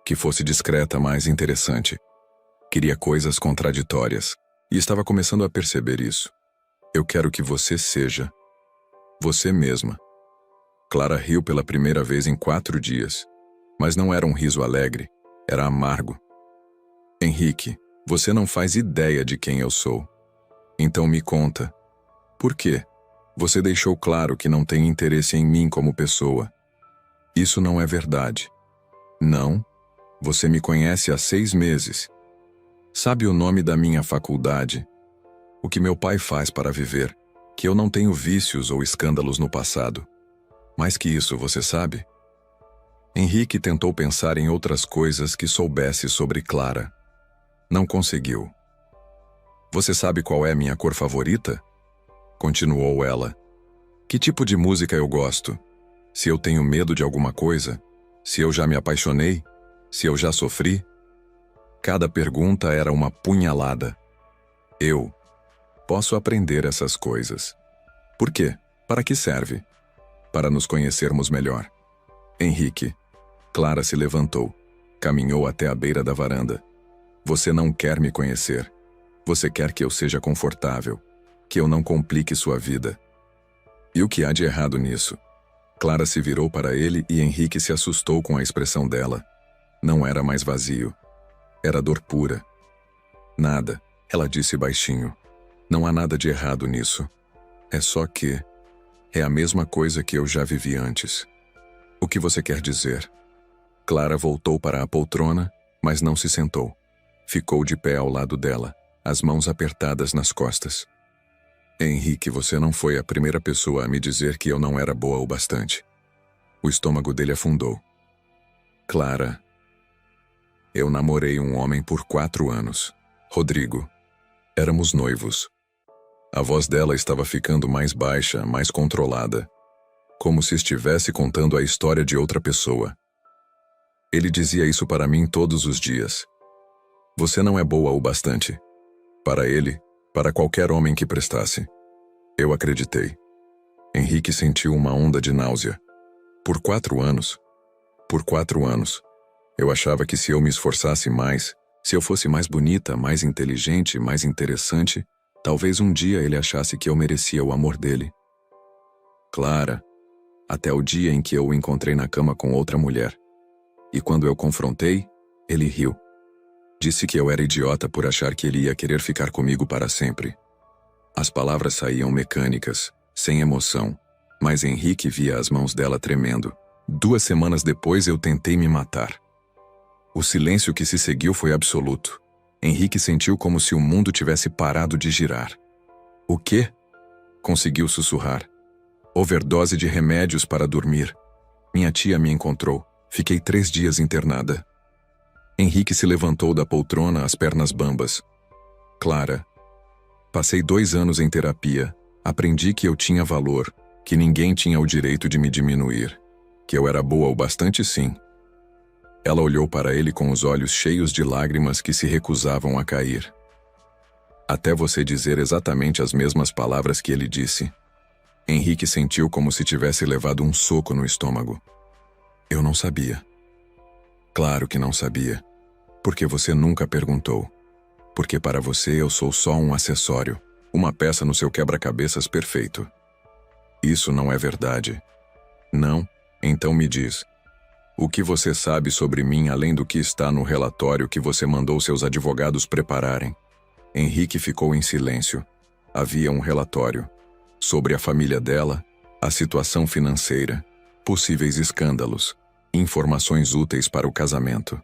Que fosse discreta, mas interessante. Queria coisas contraditórias, e estava começando a perceber isso. Eu quero que você seja você mesma. Clara riu pela primeira vez em 4 dias, mas não era um riso alegre, era amargo. Henrique, você não faz ideia de quem eu sou. Então me conta. Por quê? Você deixou claro que não tem interesse em mim como pessoa. Isso não é verdade. Não? Você me conhece há 6 meses. Sabe o nome da minha faculdade? O que meu pai faz para viver? Que eu não tenho vícios ou escândalos no passado. Mais que isso, você sabe? Henrique tentou pensar em outras coisas que soubesse sobre Clara. Não conseguiu. Você sabe qual é minha cor favorita? Continuou ela. Que tipo de música eu gosto? Se eu tenho medo de alguma coisa? Se eu já me apaixonei? Se eu já sofri? Cada pergunta era uma punhalada. Eu posso aprender essas coisas. Por quê? Para que serve? Para nos conhecermos melhor. Henrique. Clara se levantou. Caminhou até a beira da varanda. Você não quer me conhecer. Você quer que eu seja confortável. Que eu não complique sua vida. E o que há de errado nisso? Clara se virou para ele e Henrique se assustou com a expressão dela. Não era mais vazio. Era dor pura. Nada, ela disse baixinho. Não há nada de errado nisso. É só que é a mesma coisa que eu já vivi antes. O que você quer dizer? Clara voltou para a poltrona, mas não se sentou. Ficou de pé ao lado dela, as mãos apertadas nas costas. Henrique, você não foi a primeira pessoa a me dizer que eu não era boa o bastante. O estômago dele afundou. Clara. Eu namorei um homem por 4 anos. Rodrigo. Éramos noivos. A voz dela estava ficando mais baixa, mais controlada. Como se estivesse contando a história de outra pessoa. Ele dizia isso para mim todos os dias. Você não é boa o bastante. Para ele, para qualquer homem que prestasse. Eu acreditei. Henrique sentiu uma onda de náusea. Por 4 anos. Por 4 anos. Eu achava que se eu me esforçasse mais, se eu fosse mais bonita, mais inteligente, mais interessante, talvez um dia ele achasse que eu merecia o amor dele. Clara, até o dia em que eu o encontrei na cama com outra mulher. E quando eu confrontei, ele riu. Disse que eu era idiota por achar que ele ia querer ficar comigo para sempre. As palavras saíam mecânicas, sem emoção, mas Henrique via as mãos dela tremendo. 2 semanas depois eu tentei me matar. O silêncio que se seguiu foi absoluto. Henrique sentiu como se o mundo tivesse parado de girar. O quê? Conseguiu sussurrar. Overdose de remédios para dormir. Minha tia me encontrou. Fiquei 3 dias internada. Henrique se levantou da poltrona, as pernas bambas. Clara. Passei 2 anos em terapia. Aprendi que eu tinha valor, que ninguém tinha o direito de me diminuir. Que eu era boa o bastante, sim. Ela olhou para ele com os olhos cheios de lágrimas que se recusavam a cair. Até você dizer exatamente as mesmas palavras que ele disse. Henrique sentiu como se tivesse levado um soco no estômago. Eu não sabia. Claro que não sabia. Porque você nunca perguntou. Porque para você eu sou só um acessório, uma peça no seu quebra-cabeças perfeito. Isso não é verdade. Não? Então me diz. O que você sabe sobre mim além do que está no relatório que você mandou seus advogados prepararem? Henrique ficou em silêncio. Havia um relatório. Sobre a família dela, a situação financeira, possíveis escândalos, informações úteis para o casamento.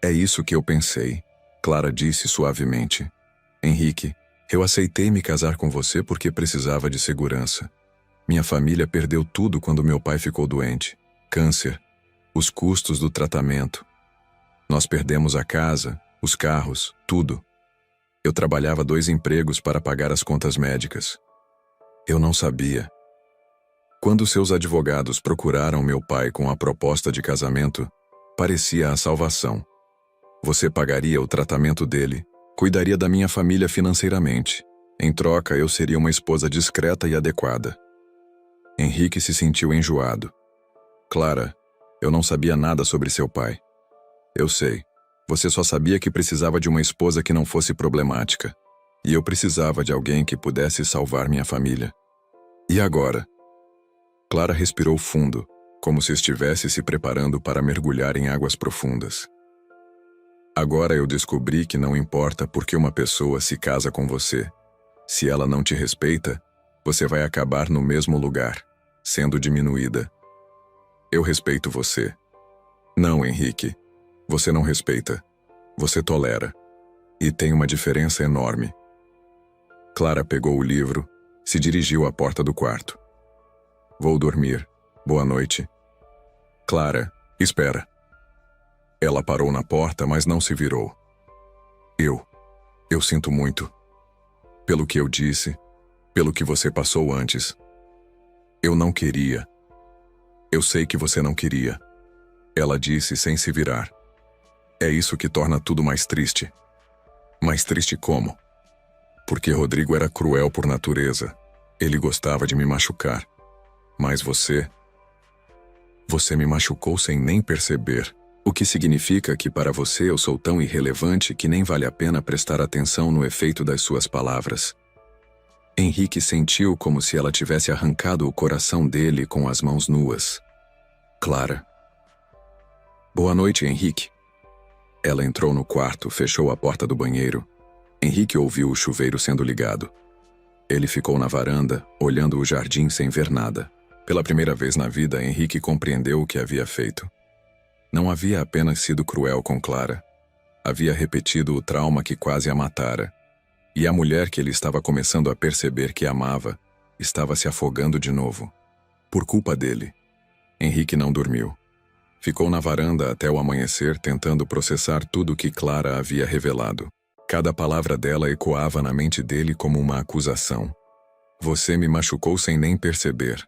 É isso que eu pensei, Clara disse suavemente. Henrique, eu aceitei me casar com você porque precisava de segurança. Minha família perdeu tudo quando meu pai ficou doente. Câncer, os custos do tratamento. Nós perdemos a casa, os carros, tudo. Eu trabalhava 2 empregos para pagar as contas médicas. Eu não sabia. Quando seus advogados procuraram meu pai com a proposta de casamento, parecia a salvação. Você pagaria o tratamento dele, cuidaria da minha família financeiramente. Em troca, eu seria uma esposa discreta e adequada. Henrique se sentiu enjoado. Clara, eu não sabia nada sobre seu pai. Eu sei. Você só sabia que precisava de uma esposa que não fosse problemática. E eu precisava de alguém que pudesse salvar minha família. E agora? Clara respirou fundo, como se estivesse se preparando para mergulhar em águas profundas. Agora eu descobri que não importa por que uma pessoa se casa com você. Se ela não te respeita, você vai acabar no mesmo lugar, sendo diminuída. Eu respeito você. Não, Henrique. Você não respeita. Você tolera. E tem uma diferença enorme. Clara pegou o livro, se dirigiu à porta do quarto. Vou dormir. Boa noite. Clara, espera. Ela parou na porta, mas não se virou. Eu sinto muito. Pelo que eu disse, pelo que você passou antes. Eu não queria. Eu sei que você não queria. Ela disse sem se virar. É isso que torna tudo mais triste. Mais triste como? Porque Rodrigo era cruel por natureza. Ele gostava de me machucar. Mas você me machucou sem nem perceber. O que significa que para você eu sou tão irrelevante que nem vale a pena prestar atenção no efeito das suas palavras. Henrique sentiu como se ela tivesse arrancado o coração dele com as mãos nuas. Clara. Boa noite, Henrique. Ela entrou no quarto, fechou a porta do banheiro. Henrique ouviu o chuveiro sendo ligado. Ele ficou na varanda, olhando o jardim sem ver nada. Pela primeira vez na vida, Henrique compreendeu o que havia feito. Não havia apenas sido cruel com Clara. Havia repetido o trauma que quase a matara. E a mulher que ele estava começando a perceber que amava, estava se afogando de novo. Por culpa dele. Henrique não dormiu. Ficou na varanda até o amanhecer tentando processar tudo o que Clara havia revelado. Cada palavra dela ecoava na mente dele como uma acusação. Você me machucou sem nem perceber.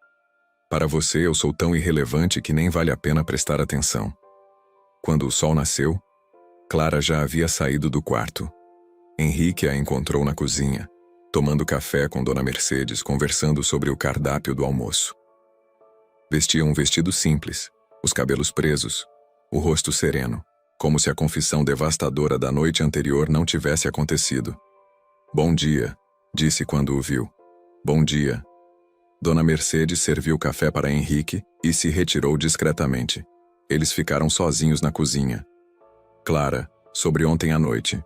Para você eu sou tão irrelevante que nem vale a pena prestar atenção. Quando o sol nasceu, Clara já havia saído do quarto. Henrique a encontrou na cozinha, tomando café com Dona Mercedes, conversando sobre o cardápio do almoço. Vestia um vestido simples, os cabelos presos, o rosto sereno, como se a confissão devastadora da noite anterior não tivesse acontecido. "Bom dia", disse quando o viu. "Bom dia." Dona Mercedes serviu café para Henrique e se retirou discretamente. Eles ficaram sozinhos na cozinha. "Clara, sobre ontem à noite."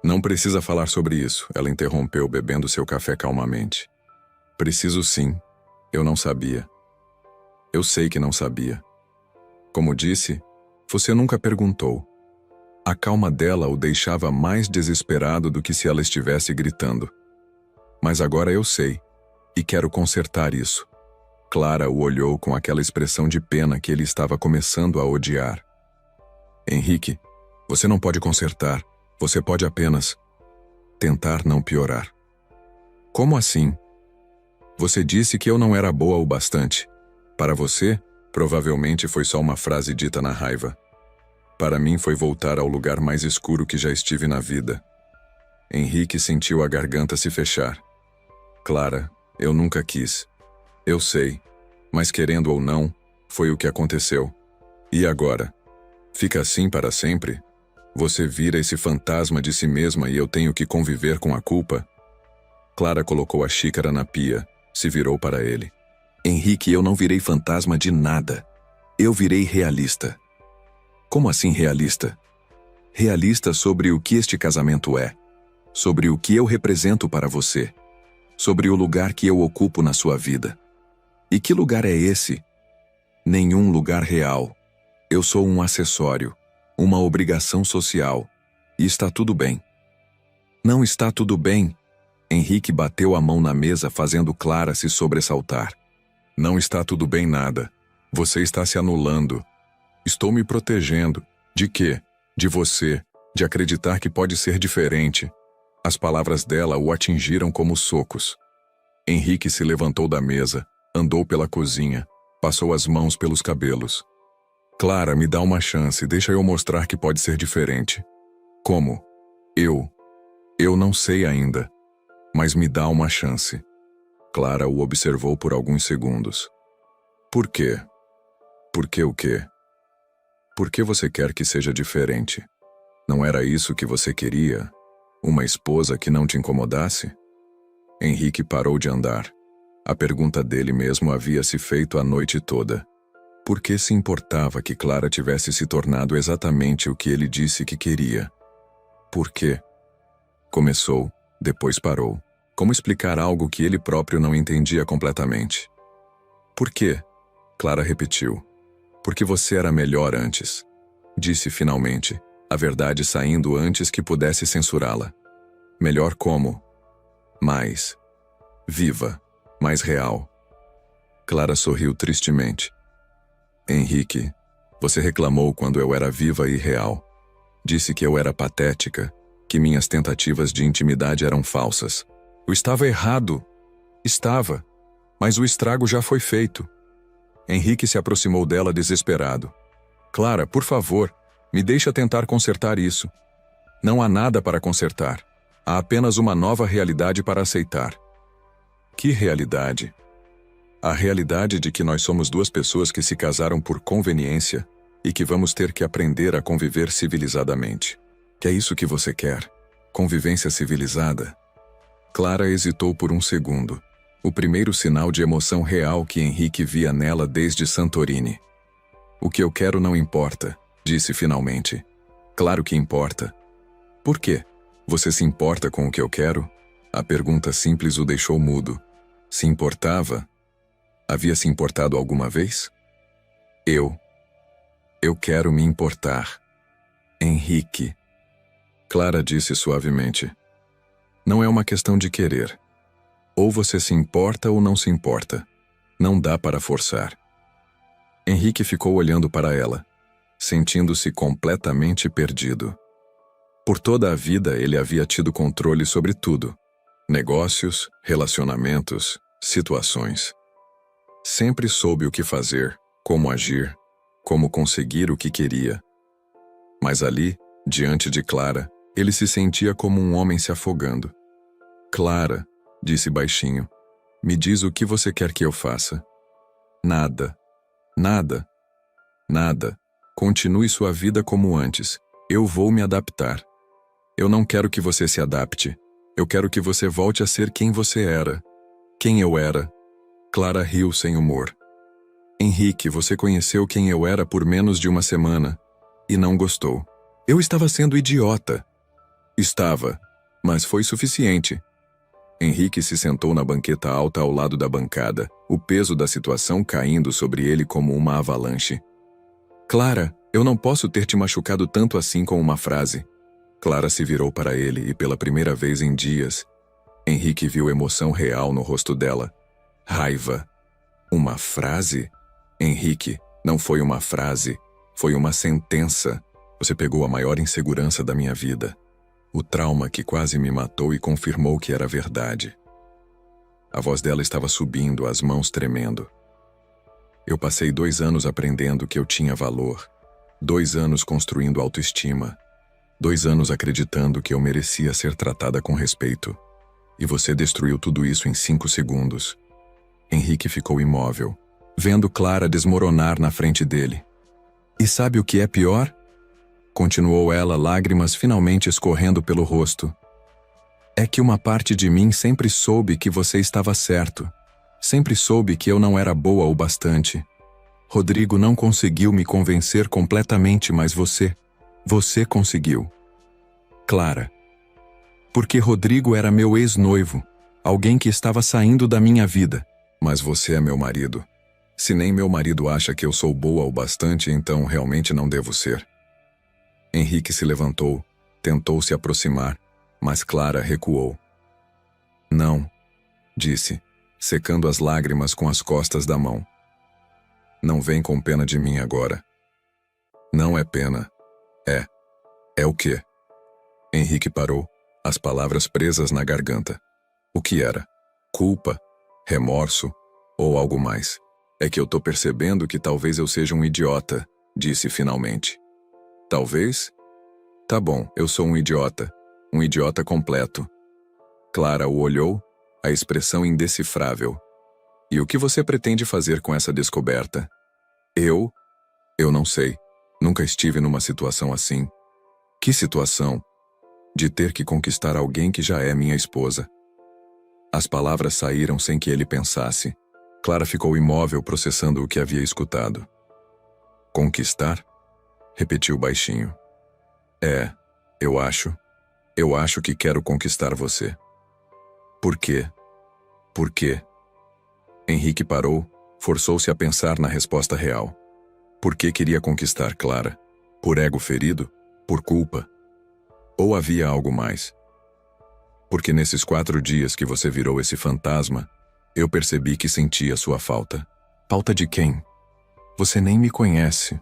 "Não precisa falar sobre isso", ela interrompeu, bebendo seu café calmamente. "Preciso sim. Eu não sabia." "Eu sei que não sabia." "Como disse, você nunca perguntou." A calma dela o deixava mais desesperado do que se ela estivesse gritando. "Mas agora eu sei, e quero consertar isso." Clara o olhou com aquela expressão de pena que ele estava começando a odiar. "Henrique, você não pode consertar, você pode apenas tentar não piorar." "Como assim?" "Você disse que eu não era boa o bastante. Para você, provavelmente foi só uma frase dita na raiva. Para mim foi voltar ao lugar mais escuro que já estive na vida." Henrique sentiu a garganta se fechar. "Clara, eu nunca quis. Eu sei, mas querendo ou não, foi o que aconteceu. E agora? Fica assim para sempre? Você vira esse fantasma de si mesma e eu tenho que conviver com a culpa?" Clara colocou a xícara na pia, se virou para ele. "Henrique, eu não virei fantasma de nada. Eu virei realista." "Como assim realista?" "Realista sobre o que este casamento é. Sobre o que eu represento para você. Sobre o lugar que eu ocupo na sua vida." "E que lugar é esse?" "Nenhum lugar real. Eu sou um acessório, uma obrigação social. E está tudo bem." "Não está tudo bem." Henrique bateu a mão na mesa, fazendo Clara se sobressaltar. "Não está tudo bem nada. Você está se anulando. Estou me protegendo. De quê? De você, de acreditar que pode ser diferente." As palavras dela o atingiram como socos. Henrique se levantou da mesa, andou pela cozinha, passou as mãos pelos cabelos. "Clara, me dá uma chance, deixa eu mostrar que pode ser diferente." "Como?" Eu não sei ainda. Mas me dá uma chance." Clara o observou por alguns segundos. "Por quê?" "Por que o quê?" "Por que você quer que seja diferente? Não era isso que você queria? Uma esposa que não te incomodasse?" Henrique parou de andar. A pergunta dele mesmo havia se feito a noite toda. Por que se importava que Clara tivesse se tornado exatamente o que ele disse que queria? Por quê? Começou, depois parou. Como explicar algo que ele próprio não entendia completamente? "Por quê?" Clara repetiu. "Porque você era melhor antes." Disse finalmente, a verdade saindo antes que pudesse censurá-la. "Melhor como?" "Mais viva, mais real." Clara sorriu tristemente. "Henrique, você reclamou quando eu era viva e real. Disse que eu era patética, que minhas tentativas de intimidade eram falsas. Eu estava errado. Estava. Mas o estrago já foi feito." Henrique se aproximou dela desesperado. "Clara, por favor, me deixa tentar consertar isso." "Não há nada para consertar. Há apenas uma nova realidade para aceitar." "Que realidade?" "A realidade de que nós somos duas pessoas que se casaram por conveniência e que vamos ter que aprender a conviver civilizadamente." "Que é isso que você quer? Convivência civilizada?" Clara hesitou por um segundo. O primeiro sinal de emoção real que Henrique via nela desde Santorini. "O que eu quero não importa", disse finalmente. "Claro que importa." "Por quê? Você se importa com o que eu quero?" A pergunta simples o deixou mudo. Se importava? Havia se importado alguma vez? Eu quero me importar." "Henrique." Clara disse suavemente. "Não é uma questão de querer. Ou você se importa ou não se importa. Não dá para forçar." Henrique ficou olhando para ela, sentindo-se completamente perdido. Por toda a vida ele havia tido controle sobre tudo. Negócios, relacionamentos, situações. Sempre soube o que fazer, como agir, como conseguir o que queria. Mas ali, diante de Clara, ele se sentia como um homem se afogando. "Clara", disse baixinho, "me diz o que você quer que eu faça." Nada. Nada. Nada. Continue sua vida como antes. Eu vou me adaptar. Eu não quero que você se adapte. Eu quero que você volte a ser quem você era. Quem eu era. Clara riu sem humor. Henrique, você conheceu quem eu era por menos de uma semana. E não gostou. Eu estava sendo idiota. Estava. Mas foi suficiente. Henrique se sentou na banqueta alta ao lado da bancada, o peso da situação caindo sobre ele como uma avalanche. Clara, eu não posso ter te machucado tanto assim com uma frase. Clara se virou para ele e pela primeira vez em dias, Henrique viu emoção real no rosto dela. Raiva. Uma frase? Henrique, não foi uma frase, foi uma sentença. Você pegou a maior insegurança da minha vida. O trauma que quase me matou e confirmou que era verdade. A voz dela estava subindo, as mãos tremendo. Eu passei 2 anos aprendendo que eu tinha valor. 2 anos construindo autoestima. 2 anos acreditando que eu merecia ser tratada com respeito. E você destruiu tudo isso em 5 segundos. Henrique ficou imóvel, vendo Clara desmoronar na frente dele. E sabe o que é pior? Continuou ela, lágrimas finalmente escorrendo pelo rosto. É que uma parte de mim sempre soube que você estava certo. Sempre soube que eu não era boa o bastante. Rodrigo não conseguiu me convencer completamente, mas você conseguiu. Clara. Porque Rodrigo era meu ex-noivo, alguém que estava saindo da minha vida. Mas você é meu marido. Se nem meu marido acha que eu sou boa o bastante, então realmente não devo ser. Henrique se levantou, tentou se aproximar, mas Clara recuou. Não, disse, secando as lágrimas com as costas da mão. Não vem com pena de mim agora. Não é pena. É o quê? Henrique parou, as palavras presas na garganta. O que era? Culpa? Remorso? Ou algo mais? É que eu tô percebendo que talvez eu seja um idiota, disse finalmente. Talvez? Tá bom, eu sou um idiota completo. Clara o olhou, a expressão indecifrável. E o que você pretende fazer com essa descoberta? Eu não sei. Nunca estive numa situação assim. Que situação? De ter que conquistar alguém que já é minha esposa. As palavras saíram sem que ele pensasse. Clara ficou imóvel processando o que havia escutado. Conquistar? Repetiu baixinho. Eu acho que quero conquistar você. Por quê? Por quê? Henrique parou, forçou-se a pensar na resposta real. Por que queria conquistar Clara? Por ego ferido? Por culpa? Ou havia algo mais? Porque nesses 4 dias que você virou esse fantasma, eu percebi que sentia sua falta. Falta de quem? Você nem me conhece.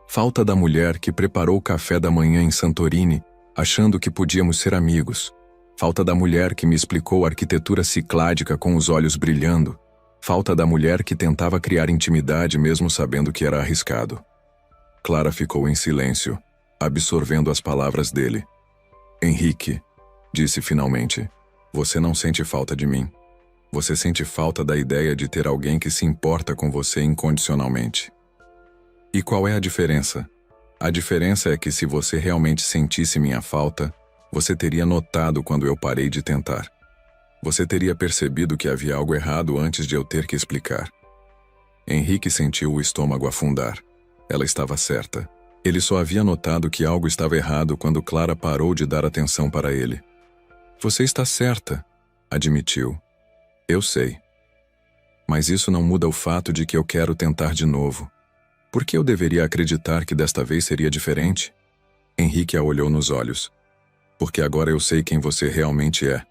Falta da mulher que preparou o café da manhã em Santorini, achando que podíamos ser amigos. Falta da mulher que me explicou a arquitetura cicládica com os olhos brilhando. Falta da mulher que tentava criar intimidade mesmo sabendo que era arriscado. Clara ficou em silêncio, absorvendo as palavras dele. Henrique, disse finalmente, você não sente falta de mim. Você sente falta da ideia de ter alguém que se importa com você incondicionalmente. E qual é a diferença? A diferença é que se você realmente sentisse minha falta, você teria notado quando eu parei de tentar. Você teria percebido que havia algo errado antes de eu ter que explicar. Henrique sentiu o estômago afundar. Ela estava certa. Ele só havia notado que algo estava errado quando Clara parou de dar atenção para ele. Você está certa, admitiu. Eu sei. Mas isso não muda o fato de que eu quero tentar de novo. Por que eu deveria acreditar que desta vez seria diferente? Henrique a olhou nos olhos. Porque agora eu sei quem você realmente é.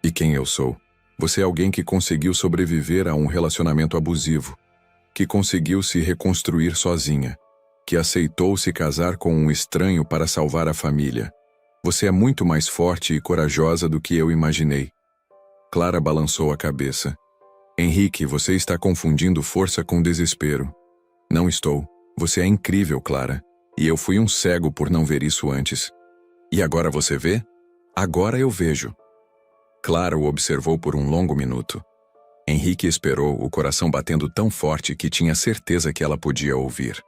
E quem eu sou. Você é alguém que conseguiu sobreviver a um relacionamento abusivo. Que conseguiu se reconstruir sozinha. Que aceitou se casar com um estranho para salvar a família. Você é muito mais forte e corajosa do que eu imaginei. Clara balançou a cabeça. Henrique, você está confundindo força com desespero. Não estou. Você é incrível, Clara. E eu fui um cego por não ver isso antes. E agora você vê? Agora eu vejo. Clara o observou por um longo minuto. Henrique esperou, o coração batendo tão forte que tinha certeza que ela podia ouvir.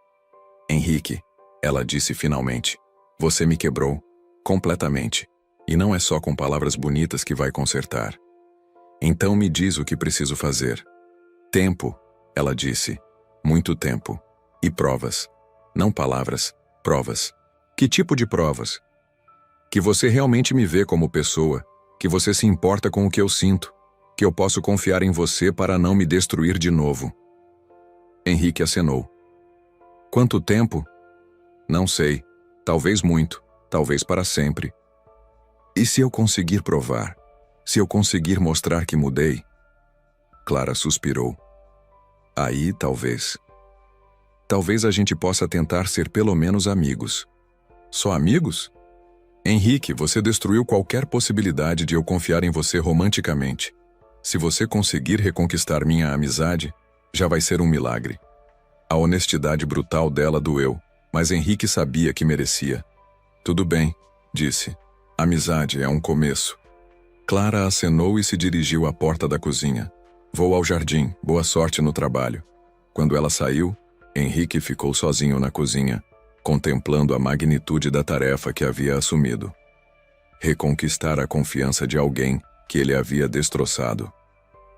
Henrique, ela disse finalmente, você me quebrou, completamente, e não é só com palavras bonitas que vai consertar. Então me diz o que preciso fazer. Tempo, ela disse, muito tempo. E provas. Não palavras, provas. Que tipo de provas? Que você realmente me vê como pessoa, que você se importa com o que eu sinto, que eu posso confiar em você para não me destruir de novo. Henrique acenou. Quanto tempo? Não sei. Talvez muito, talvez para sempre. E se eu conseguir provar? Se eu conseguir mostrar que mudei? Clara suspirou. Aí, talvez. Talvez a gente possa tentar ser pelo menos amigos. Só amigos? Henrique, você destruiu qualquer possibilidade de eu confiar em você romanticamente. Se você conseguir reconquistar minha amizade, já vai ser um milagre. A honestidade brutal dela doeu, mas Henrique sabia que merecia. Tudo bem, disse. Amizade é um começo. Clara acenou e se dirigiu à porta da cozinha. Vou ao jardim, boa sorte no trabalho. Quando ela saiu, Henrique ficou sozinho na cozinha, contemplando a magnitude da tarefa que havia assumido. Reconquistar a confiança de alguém que ele havia destroçado.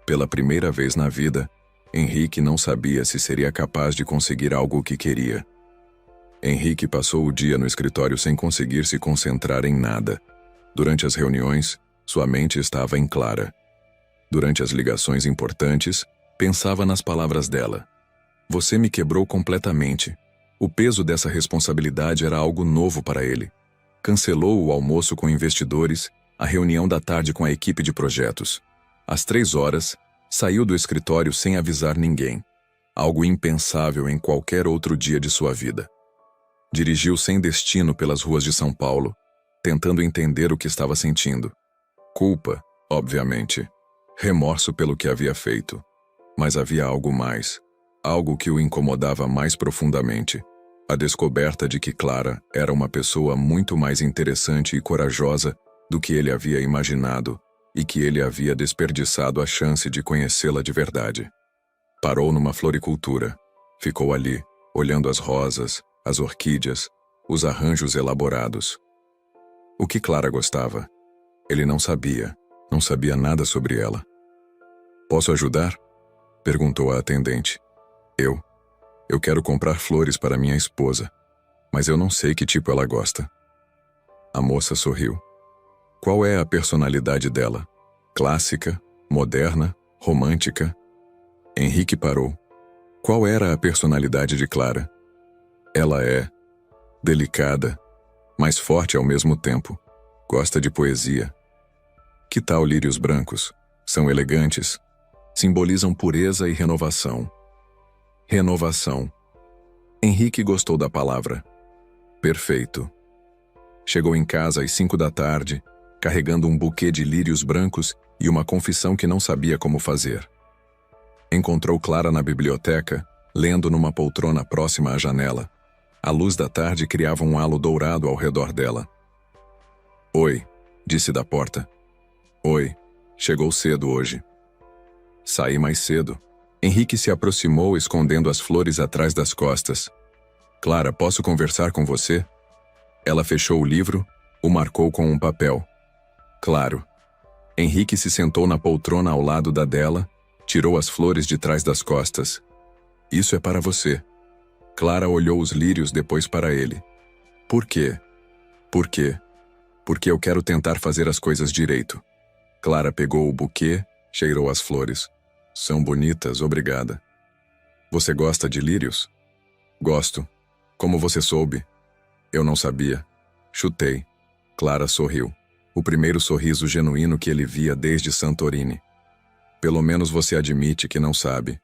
Pela primeira vez na vida, Henrique não sabia se seria capaz de conseguir algo que queria. Henrique passou o dia no escritório sem conseguir se concentrar em nada. Durante as reuniões, sua mente estava em Clara. Durante as ligações importantes, pensava nas palavras dela. Você me quebrou completamente. O peso dessa responsabilidade era algo novo para ele. Cancelou o almoço com investidores, a reunião da tarde com a equipe de projetos. Às 3 horas, saiu do escritório sem avisar ninguém. Algo impensável em qualquer outro dia de sua vida. Dirigiu sem destino pelas ruas de São Paulo, tentando entender o que estava sentindo. Culpa, obviamente. Remorso pelo que havia feito. Mas havia algo mais. Algo que o incomodava mais profundamente. A descoberta de que Clara era uma pessoa muito mais interessante e corajosa do que ele havia imaginado e que ele havia desperdiçado a chance de conhecê-la de verdade. Parou numa floricultura. Ficou ali, olhando as rosas, as orquídeas, os arranjos elaborados. O que Clara gostava? Ele não sabia nada sobre ela. Posso ajudar? Perguntou a atendente. Eu quero comprar flores para minha esposa, mas eu não sei que tipo ela gosta. A moça sorriu. Qual é a personalidade dela? Clássica, moderna, romântica? Henrique parou. Qual era a personalidade de Clara? Ela é delicada, mas forte ao mesmo tempo. Gosta de poesia. Que tal lírios brancos? São elegantes. Simbolizam pureza e renovação. Renovação. Henrique gostou da palavra. Perfeito. Chegou em casa às 5 da tarde, carregando um buquê de lírios brancos e uma confissão que não sabia como fazer. Encontrou Clara na biblioteca, lendo numa poltrona próxima à janela. A luz da tarde criava um halo dourado ao redor dela. Oi, disse da porta. Oi, chegou cedo hoje. Saí mais cedo. Henrique se aproximou, escondendo as flores atrás das costas. Clara, posso conversar com você? Ela fechou o livro, o marcou com um papel. Claro. Henrique se sentou na poltrona ao lado da dela, tirou as flores de trás das costas. Isso é para você. Clara olhou os lírios depois para ele. Por quê? Por quê? Porque eu quero tentar fazer as coisas direito. Clara pegou o buquê, cheirou as flores. São bonitas, obrigada. Você gosta de lírios? Gosto. Como você soube? Eu não sabia. Chutei. Clara sorriu. O primeiro sorriso genuíno que ele via desde Santorini. Pelo menos você admite que não sabe.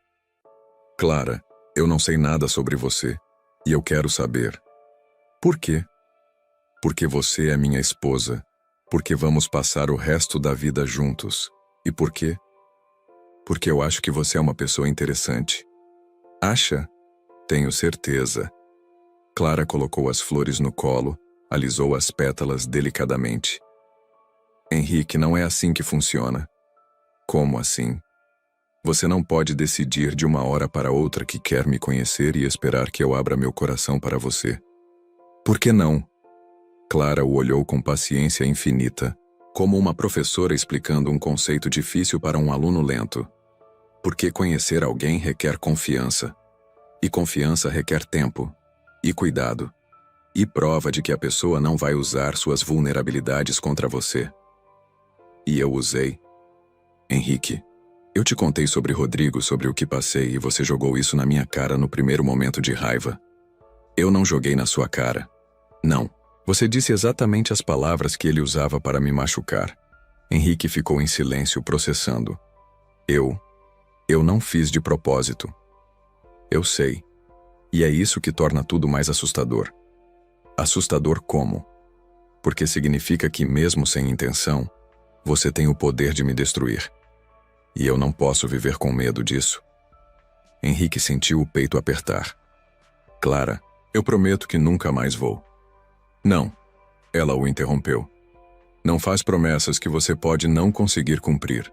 Clara, eu não sei nada sobre você. E eu quero saber. Por quê? Porque você é minha esposa. Porque vamos passar o resto da vida juntos. E por quê? Porque eu acho que você é uma pessoa interessante. Acha? Tenho certeza. Clara colocou as flores no colo, alisou as pétalas delicadamente. Henrique, não é assim que funciona. Como assim? Você não pode decidir de uma hora para outra que quer me conhecer e esperar que eu abra meu coração para você. Por que não? Clara o olhou com paciência infinita, como uma professora explicando um conceito difícil para um aluno lento. Porque conhecer alguém requer confiança. E confiança requer tempo. E cuidado. E prova de que a pessoa não vai usar suas vulnerabilidades contra você. E eu usei. Henrique, eu te contei sobre Rodrigo, sobre o que passei, e você jogou isso na minha cara no primeiro momento de raiva. Eu não joguei na sua cara. Não. Você disse exatamente as palavras que ele usava para me machucar. Henrique ficou em silêncio, processando. Eu não fiz de propósito. Eu sei. E é isso que torna tudo mais assustador. Assustador como? Porque significa que, mesmo sem intenção, você tem o poder de me destruir. E eu não posso viver com medo disso. Henrique sentiu o peito apertar. Clara, eu prometo que nunca mais vou. Não. Ela o interrompeu. Não faz promessas que você pode não conseguir cumprir.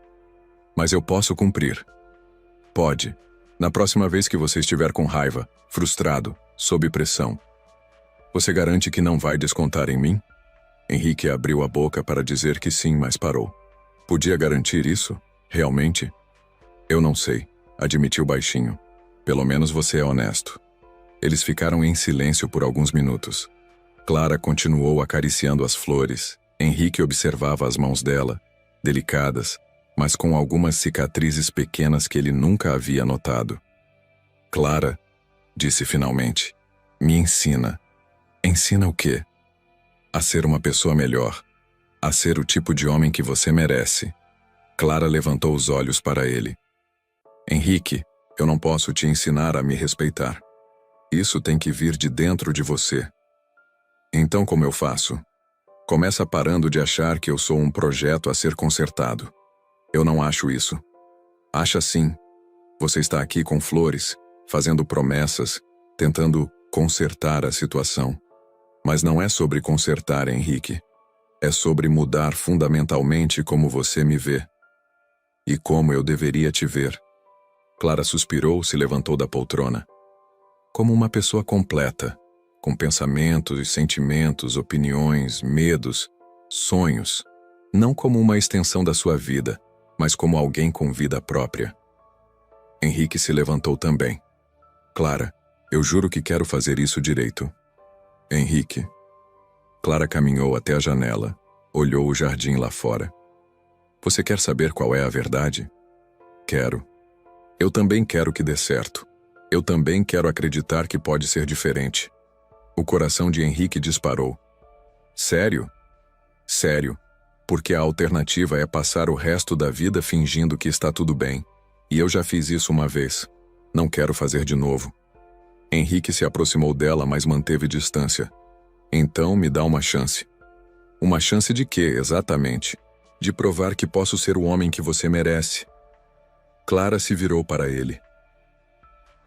Mas eu posso cumprir. Pode. Na próxima vez que você estiver com raiva, frustrado, sob pressão. Você garante que não vai descontar em mim? Henrique abriu a boca para dizer que sim, mas parou. Podia garantir isso? Realmente? Eu não sei, admitiu baixinho. Pelo menos você é honesto. Eles ficaram em silêncio por alguns minutos. Clara continuou acariciando as flores. Henrique observava as mãos dela, delicadas, mas com algumas cicatrizes pequenas que ele nunca havia notado. Clara, disse finalmente, me ensina. Ensina o quê? A ser uma pessoa melhor. A ser o tipo de homem que você merece. Clara levantou os olhos para ele. Henrique, eu não posso te ensinar a me respeitar. Isso tem que vir de dentro de você. Então como eu faço? Começa parando de achar que eu sou um projeto a ser consertado. Eu não acho isso. Acha sim. Você está aqui com flores, fazendo promessas, tentando consertar a situação. Mas não é sobre consertar, Henrique. É sobre mudar fundamentalmente como você me vê. E como eu deveria te ver. Clara suspirou, se levantou da poltrona. Como uma pessoa completa, com pensamentos e sentimentos, opiniões, medos, sonhos. Não como uma extensão da sua vida, mas como alguém com vida própria. Henrique se levantou também. Clara, eu juro que quero fazer isso direito. Henrique. Clara caminhou até a janela, olhou o jardim lá fora. Você quer saber qual é a verdade? Quero. Eu também quero que dê certo. Eu também quero acreditar que pode ser diferente. O coração de Henrique disparou. Sério? Sério. Porque a alternativa é passar o resto da vida fingindo que está tudo bem. E eu já fiz isso uma vez. Não quero fazer de novo. Henrique se aproximou dela, mas manteve distância. Então me dá uma chance. Uma chance de quê, exatamente? De provar que posso ser o homem que você merece. Clara se virou para ele.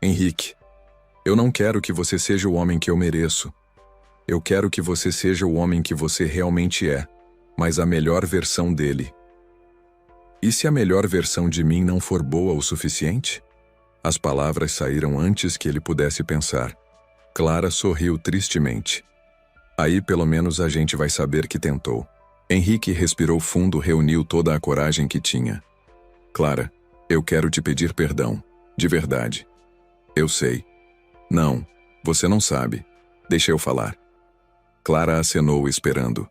Henrique, eu não quero que você seja o homem que eu mereço. Eu quero que você seja o homem que você realmente é, mas a melhor versão dele. E se a melhor versão de mim não for boa o suficiente? As palavras saíram antes que ele pudesse pensar. Clara sorriu tristemente. Aí pelo menos a gente vai saber que tentou. Henrique respirou fundo, reuniu toda a coragem que tinha. Clara, eu quero te pedir perdão, de verdade. Eu sei. Não, você não sabe. Deixa eu falar. Clara acenou, esperando.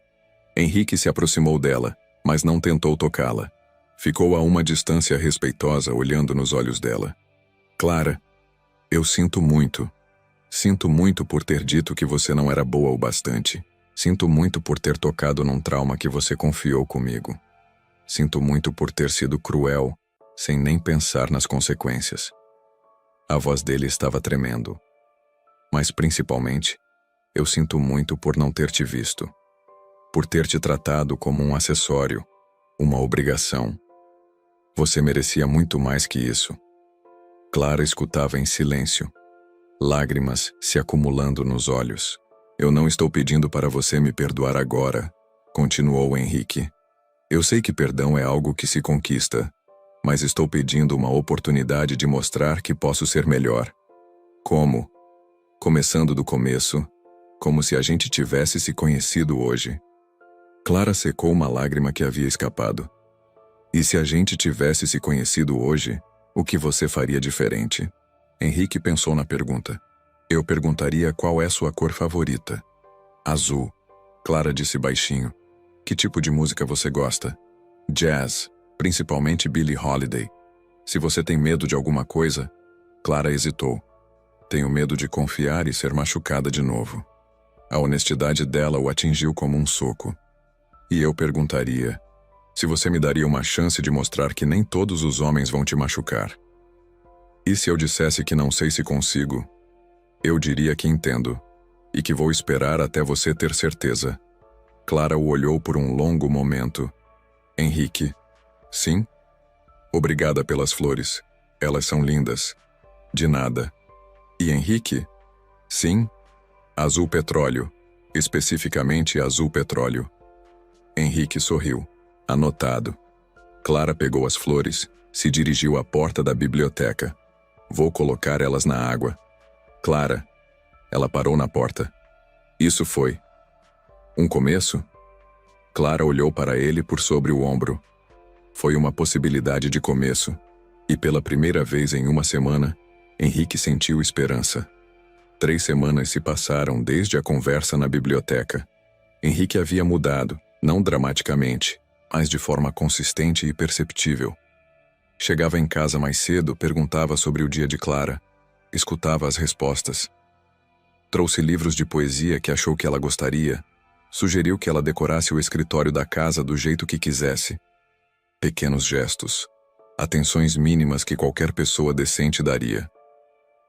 Henrique se aproximou dela, mas não tentou tocá-la. Ficou a uma distância respeitosa, olhando nos olhos dela. Clara, eu sinto muito. Sinto muito por ter dito que você não era boa o bastante. Sinto muito por ter tocado num trauma que você confiou comigo. Sinto muito por ter sido cruel, sem nem pensar nas consequências. A voz dele estava tremendo. Mas principalmente, eu sinto muito por não ter te visto. Por ter te tratado como um acessório, uma obrigação. Você merecia muito mais que isso. Clara escutava em silêncio, lágrimas se acumulando nos olhos. Eu não estou pedindo para você me perdoar agora, continuou Henrique. Eu sei que perdão é algo que se conquista, mas estou pedindo uma oportunidade de mostrar que posso ser melhor. Como? Começando do começo, como se a gente tivesse se conhecido hoje. Clara secou uma lágrima que havia escapado. E se a gente tivesse se conhecido hoje, o que você faria diferente? Henrique pensou na pergunta. Eu perguntaria qual é sua cor favorita. Azul. Clara disse baixinho. Que tipo de música você gosta? Jazz, principalmente Billie Holiday. Se você tem medo de alguma coisa, Clara hesitou. Tenho medo de confiar e ser machucada de novo. A honestidade dela o atingiu como um soco. E eu perguntaria, se você me daria uma chance de mostrar que nem todos os homens vão te machucar. E se eu dissesse que não sei se consigo? Eu diria que entendo, e que vou esperar até você ter certeza. Clara o olhou por um longo momento. Henrique. Sim? Obrigada pelas flores. Elas são lindas. De nada. E Henrique? Sim? Azul petróleo. Especificamente azul petróleo. Henrique sorriu. Anotado. Clara pegou as flores, se dirigiu à porta da biblioteca. Vou colocar elas na água. Clara. Ela parou na porta. Isso foi um começo? Clara olhou para ele por sobre o ombro. Foi uma possibilidade de começo. E pela primeira vez em uma semana, Henrique sentiu esperança. 3 semanas se passaram desde a conversa na biblioteca. Henrique havia mudado, não dramaticamente, mas de forma consistente e perceptível. Chegava em casa mais cedo, perguntava sobre o dia de Clara, escutava as respostas. Trouxe livros de poesia que achou que ela gostaria, sugeriu que ela decorasse o escritório da casa do jeito que quisesse. Pequenos gestos, atenções mínimas que qualquer pessoa decente daria.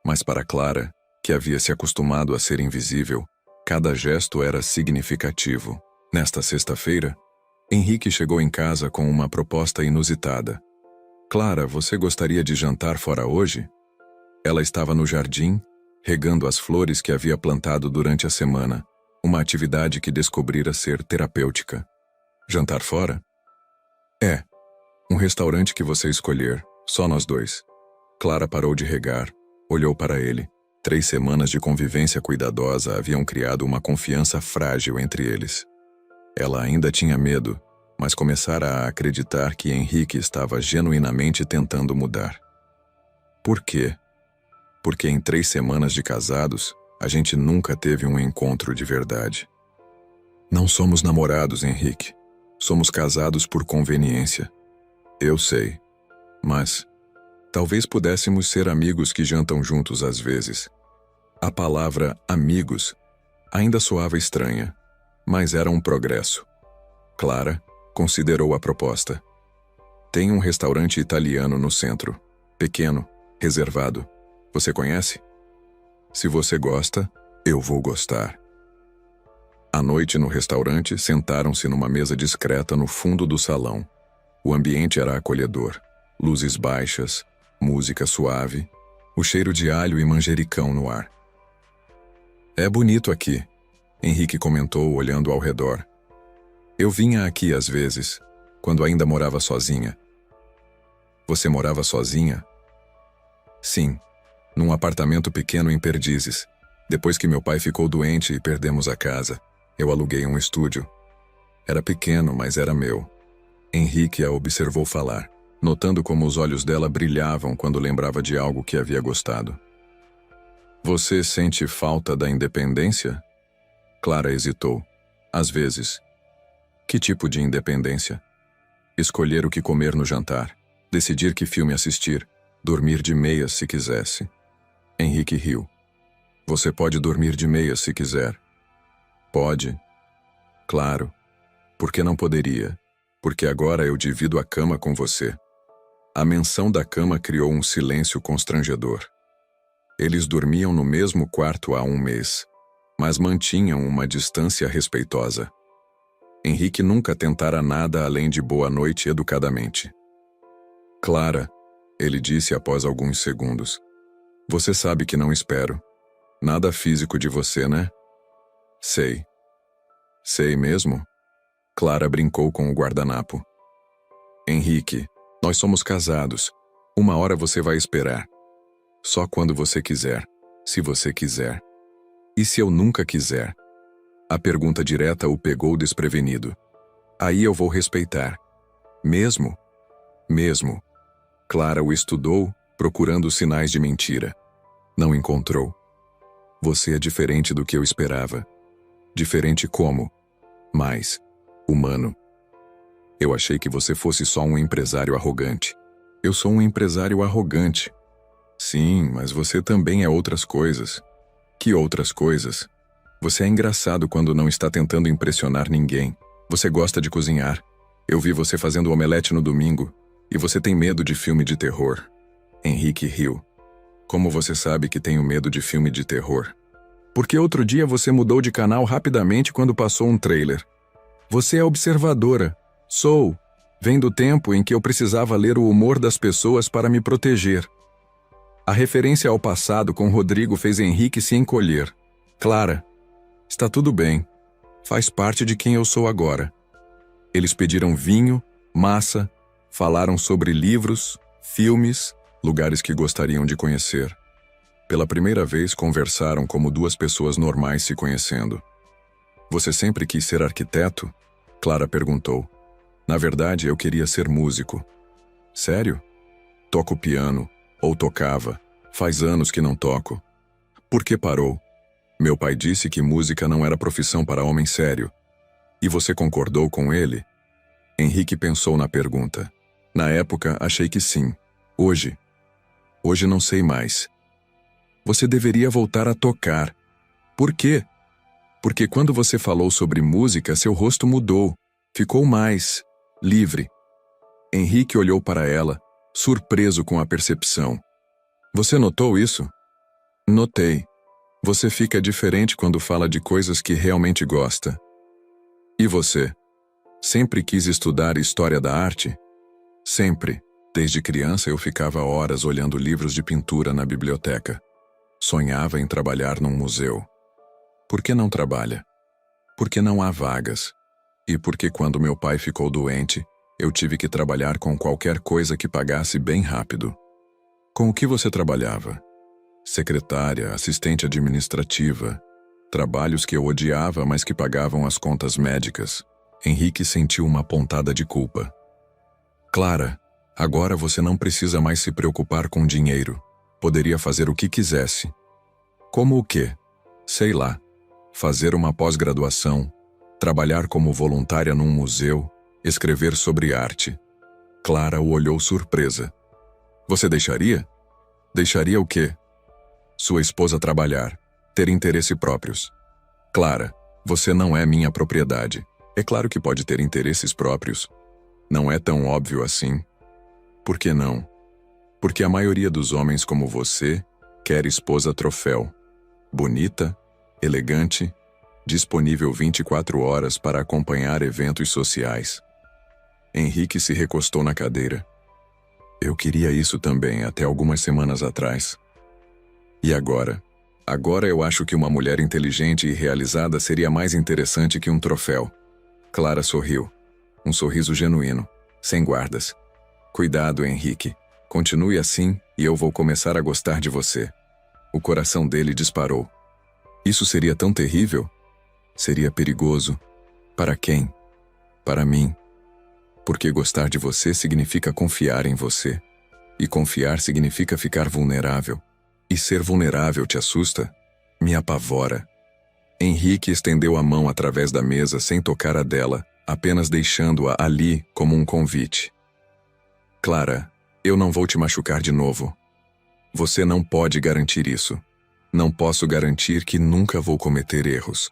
Mas para Clara, que havia se acostumado a ser invisível, cada gesto era significativo. Nesta sexta-feira, Henrique chegou em casa com uma proposta inusitada. Clara, você gostaria de jantar fora hoje? Ela estava no jardim, regando as flores que havia plantado durante a semana, uma atividade que descobrira ser terapêutica. Jantar fora? É. Um restaurante que você escolher, só nós dois. Clara parou de regar, olhou para ele. 3 semanas de convivência cuidadosa haviam criado uma confiança frágil entre eles. Ela ainda tinha medo, mas começara a acreditar que Henrique estava genuinamente tentando mudar. Por quê? Porque em 3 semanas de casados, a gente nunca teve um encontro de verdade. Não somos namorados, Henrique. Somos casados por conveniência. Eu sei. Mas talvez pudéssemos ser amigos que jantam juntos às vezes. A palavra amigos ainda soava estranha, mas era um progresso. Clara considerou a proposta. Tem um restaurante italiano no centro. Pequeno, reservado. Você conhece? Se você gosta, eu vou gostar. À noite no restaurante, sentaram-se numa mesa discreta no fundo do salão. O ambiente era acolhedor. Luzes baixas, música suave, o cheiro de alho e manjericão no ar. É bonito aqui, Henrique comentou olhando ao redor. Eu vinha aqui às vezes, quando ainda morava sozinha. Você morava sozinha? Sim, num apartamento pequeno em Perdizes. Depois que meu pai ficou doente e perdemos a casa, eu aluguei um estúdio. Era pequeno, mas era meu. Henrique a observou falar, notando como os olhos dela brilhavam quando lembrava de algo que havia gostado. Você sente falta da independência? Clara hesitou. Às vezes. Que tipo de independência? Escolher o que comer no jantar, decidir que filme assistir, dormir de meias se quisesse. Henrique riu. Você pode dormir de meias se quiser. Pode. Claro. Por que não poderia? Porque agora eu divido a cama com você. A menção da cama criou um silêncio constrangedor. Eles dormiam no mesmo quarto há 1 mês, mas mantinham uma distância respeitosa. Henrique nunca tentara nada além de boa noite educadamente. Clara, ele disse após alguns segundos. Você sabe que não espero. Nada físico de você, né? Sei. Sei mesmo? Clara brincou com o guardanapo. Henrique, Nós somos casados. Uma hora você vai esperar. Só quando você quiser. Se você quiser. E se eu nunca quiser? A pergunta direta o pegou desprevenido. Aí eu vou respeitar. Mesmo? Mesmo. Clara o estudou, procurando sinais de mentira. Não encontrou. Você é diferente do que eu esperava. Diferente como? Mais humano. Eu achei que você fosse só um empresário arrogante. Eu sou um empresário arrogante. Sim, mas você também é outras coisas. Que outras coisas? Você é engraçado quando não está tentando impressionar ninguém. Você gosta de cozinhar. Eu vi você fazendo omelete no domingo. E você tem medo de filme de terror. Henrique riu. Como você sabe que tenho medo de filme de terror? Porque outro dia você mudou de canal rapidamente quando passou um trailer. Você é observadora. Sou. Vem do tempo em que eu precisava ler o humor das pessoas para me proteger. A referência ao passado com Rodrigo fez Henrique se encolher. Clara, está tudo bem. Faz parte de quem eu sou agora. Eles pediram vinho, massa, falaram sobre livros, filmes, lugares que gostariam de conhecer. Pela primeira vez conversaram como duas pessoas normais se conhecendo. Você sempre quis ser arquiteto? Clara perguntou. Na verdade, eu queria ser músico. Sério? Toco piano, ou tocava. Faz anos que não toco. Por que parou? Meu pai disse que música não era profissão para homem sério. E você concordou com ele? Henrique pensou na pergunta. Na época, achei que sim. Hoje não sei mais. Você deveria voltar a tocar. Por quê? Porque quando você falou sobre música, seu rosto mudou. Ficou mais livre. Henrique olhou para ela, surpreso com a percepção. Você notou isso? Notei. Você fica diferente quando fala de coisas que realmente gosta. E você? Sempre quis estudar história da arte? Sempre. Desde criança eu ficava horas olhando livros de pintura na biblioteca. Sonhava em trabalhar num museu. Por que não trabalha? Porque não há vagas. E porque quando meu pai ficou doente, eu tive que trabalhar com qualquer coisa que pagasse bem rápido. Com o que você trabalhava? Secretária, assistente administrativa. Trabalhos que eu odiava, mas que pagavam as contas médicas. Henrique sentiu uma pontada de culpa. Clara, agora você não precisa mais se preocupar com dinheiro. Poderia fazer o que quisesse. Como o quê? Sei lá. Fazer uma pós-graduação, trabalhar como voluntária num museu, escrever sobre arte. Clara o olhou surpresa. Você deixaria? Deixaria o quê? Sua esposa trabalhar, ter interesse próprios. Clara, você não é minha propriedade. É claro que pode ter interesses próprios. Não é tão óbvio assim. Por que não? Porque a maioria dos homens como você quer esposa troféu. Bonita, elegante, disponível 24 horas para acompanhar eventos sociais. Henrique se recostou na cadeira. Eu queria isso também até algumas semanas atrás. E agora? Agora eu acho que uma mulher inteligente e realizada seria mais interessante que um troféu. Clara sorriu. Um sorriso genuíno, sem guardas. Cuidado, Henrique. Continue assim e eu vou começar a gostar de você. O coração dele disparou. Isso seria tão terrível? Seria perigoso. Para quem? Para mim. Porque gostar de você significa confiar em você. E confiar significa ficar vulnerável. E ser vulnerável te assusta? Me apavora. Henrique estendeu a mão através da mesa sem tocar a dela, apenas deixando-a ali como um convite. Clara, eu não vou te machucar de novo. Você não pode garantir isso. Não posso garantir que nunca vou cometer erros.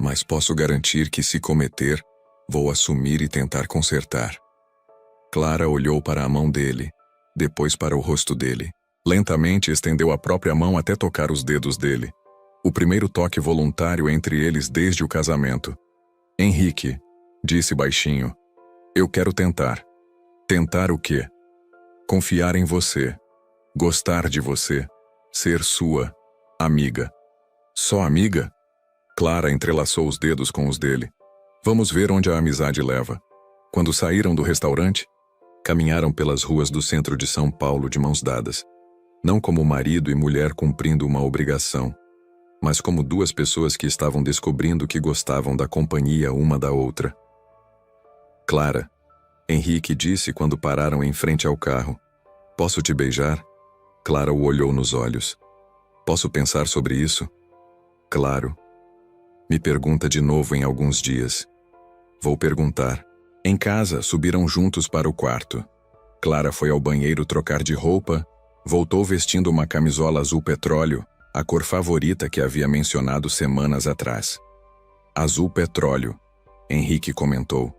Mas posso garantir que se cometer, vou assumir e tentar consertar. Clara olhou para a mão dele, depois para o rosto dele. Lentamente estendeu a própria mão até tocar os dedos dele. O primeiro toque voluntário entre eles desde o casamento. Henrique, disse baixinho, eu quero tentar. Tentar o quê? Confiar em você. Gostar de você. Ser sua amiga. Só amiga? Clara entrelaçou os dedos com os dele. Vamos ver onde a amizade leva. Quando saíram do restaurante, Caminharam pelas ruas do centro de São Paulo de mãos dadas, não como marido e mulher cumprindo uma obrigação, mas como duas pessoas que estavam descobrindo que gostavam da companhia uma da outra. Clara, Henrique disse quando pararam em frente ao carro. Posso te beijar? Clara o olhou nos olhos. Posso pensar sobre isso? Claro. Me pergunta de novo em alguns dias. Vou perguntar. Em casa, subiram juntos para o quarto. Clara foi ao banheiro trocar de roupa, voltou vestindo uma camisola azul petróleo, a cor favorita que havia mencionado semanas atrás. Azul petróleo, Henrique comentou.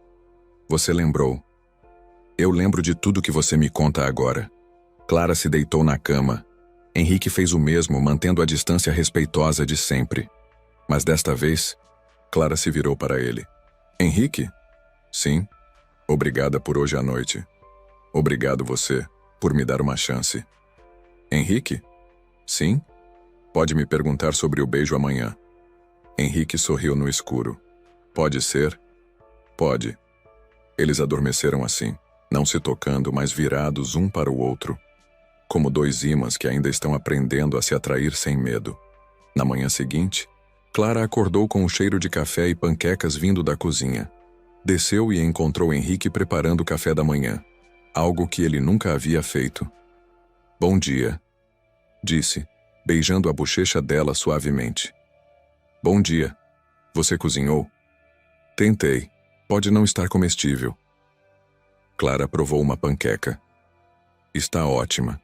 Você lembrou. Eu lembro de tudo que você me conta agora. Clara se deitou na cama. Henrique fez o mesmo, mantendo a distância respeitosa de sempre. Mas desta vez, Clara se virou para ele. Henrique? Sim. Obrigada por hoje à noite. Obrigado você, por me dar uma chance. Henrique? Sim? Pode me perguntar sobre o beijo amanhã. Henrique sorriu no escuro. Pode ser? Pode. Eles adormeceram assim, não se tocando, mas virados um para o outro, como dois ímãs que ainda estão aprendendo a se atrair sem medo. Na manhã seguinte, Clara acordou com o cheiro de café e panquecas vindo da cozinha. Desceu e encontrou Henrique preparando o café da manhã, algo que ele nunca havia feito. Bom dia, disse, beijando a bochecha dela suavemente. Bom dia. Você cozinhou? Tentei. Pode não estar comestível. Clara provou uma panqueca. Está ótima.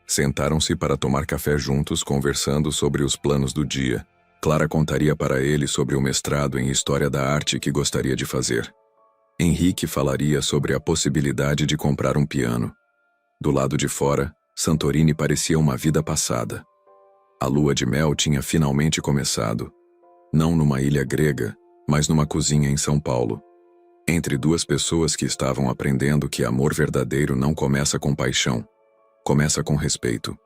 Sentaram-se para tomar café juntos, conversando sobre os planos do dia. Clara contaria para ele sobre o mestrado em História da Arte que gostaria de fazer. Henrique falaria sobre a possibilidade de comprar um piano. Do lado de fora, Santorini parecia uma vida passada. A lua de mel tinha finalmente começado. Não numa ilha grega, mas numa cozinha em São Paulo. Entre duas pessoas que estavam aprendendo que amor verdadeiro não começa com paixão, começa com respeito.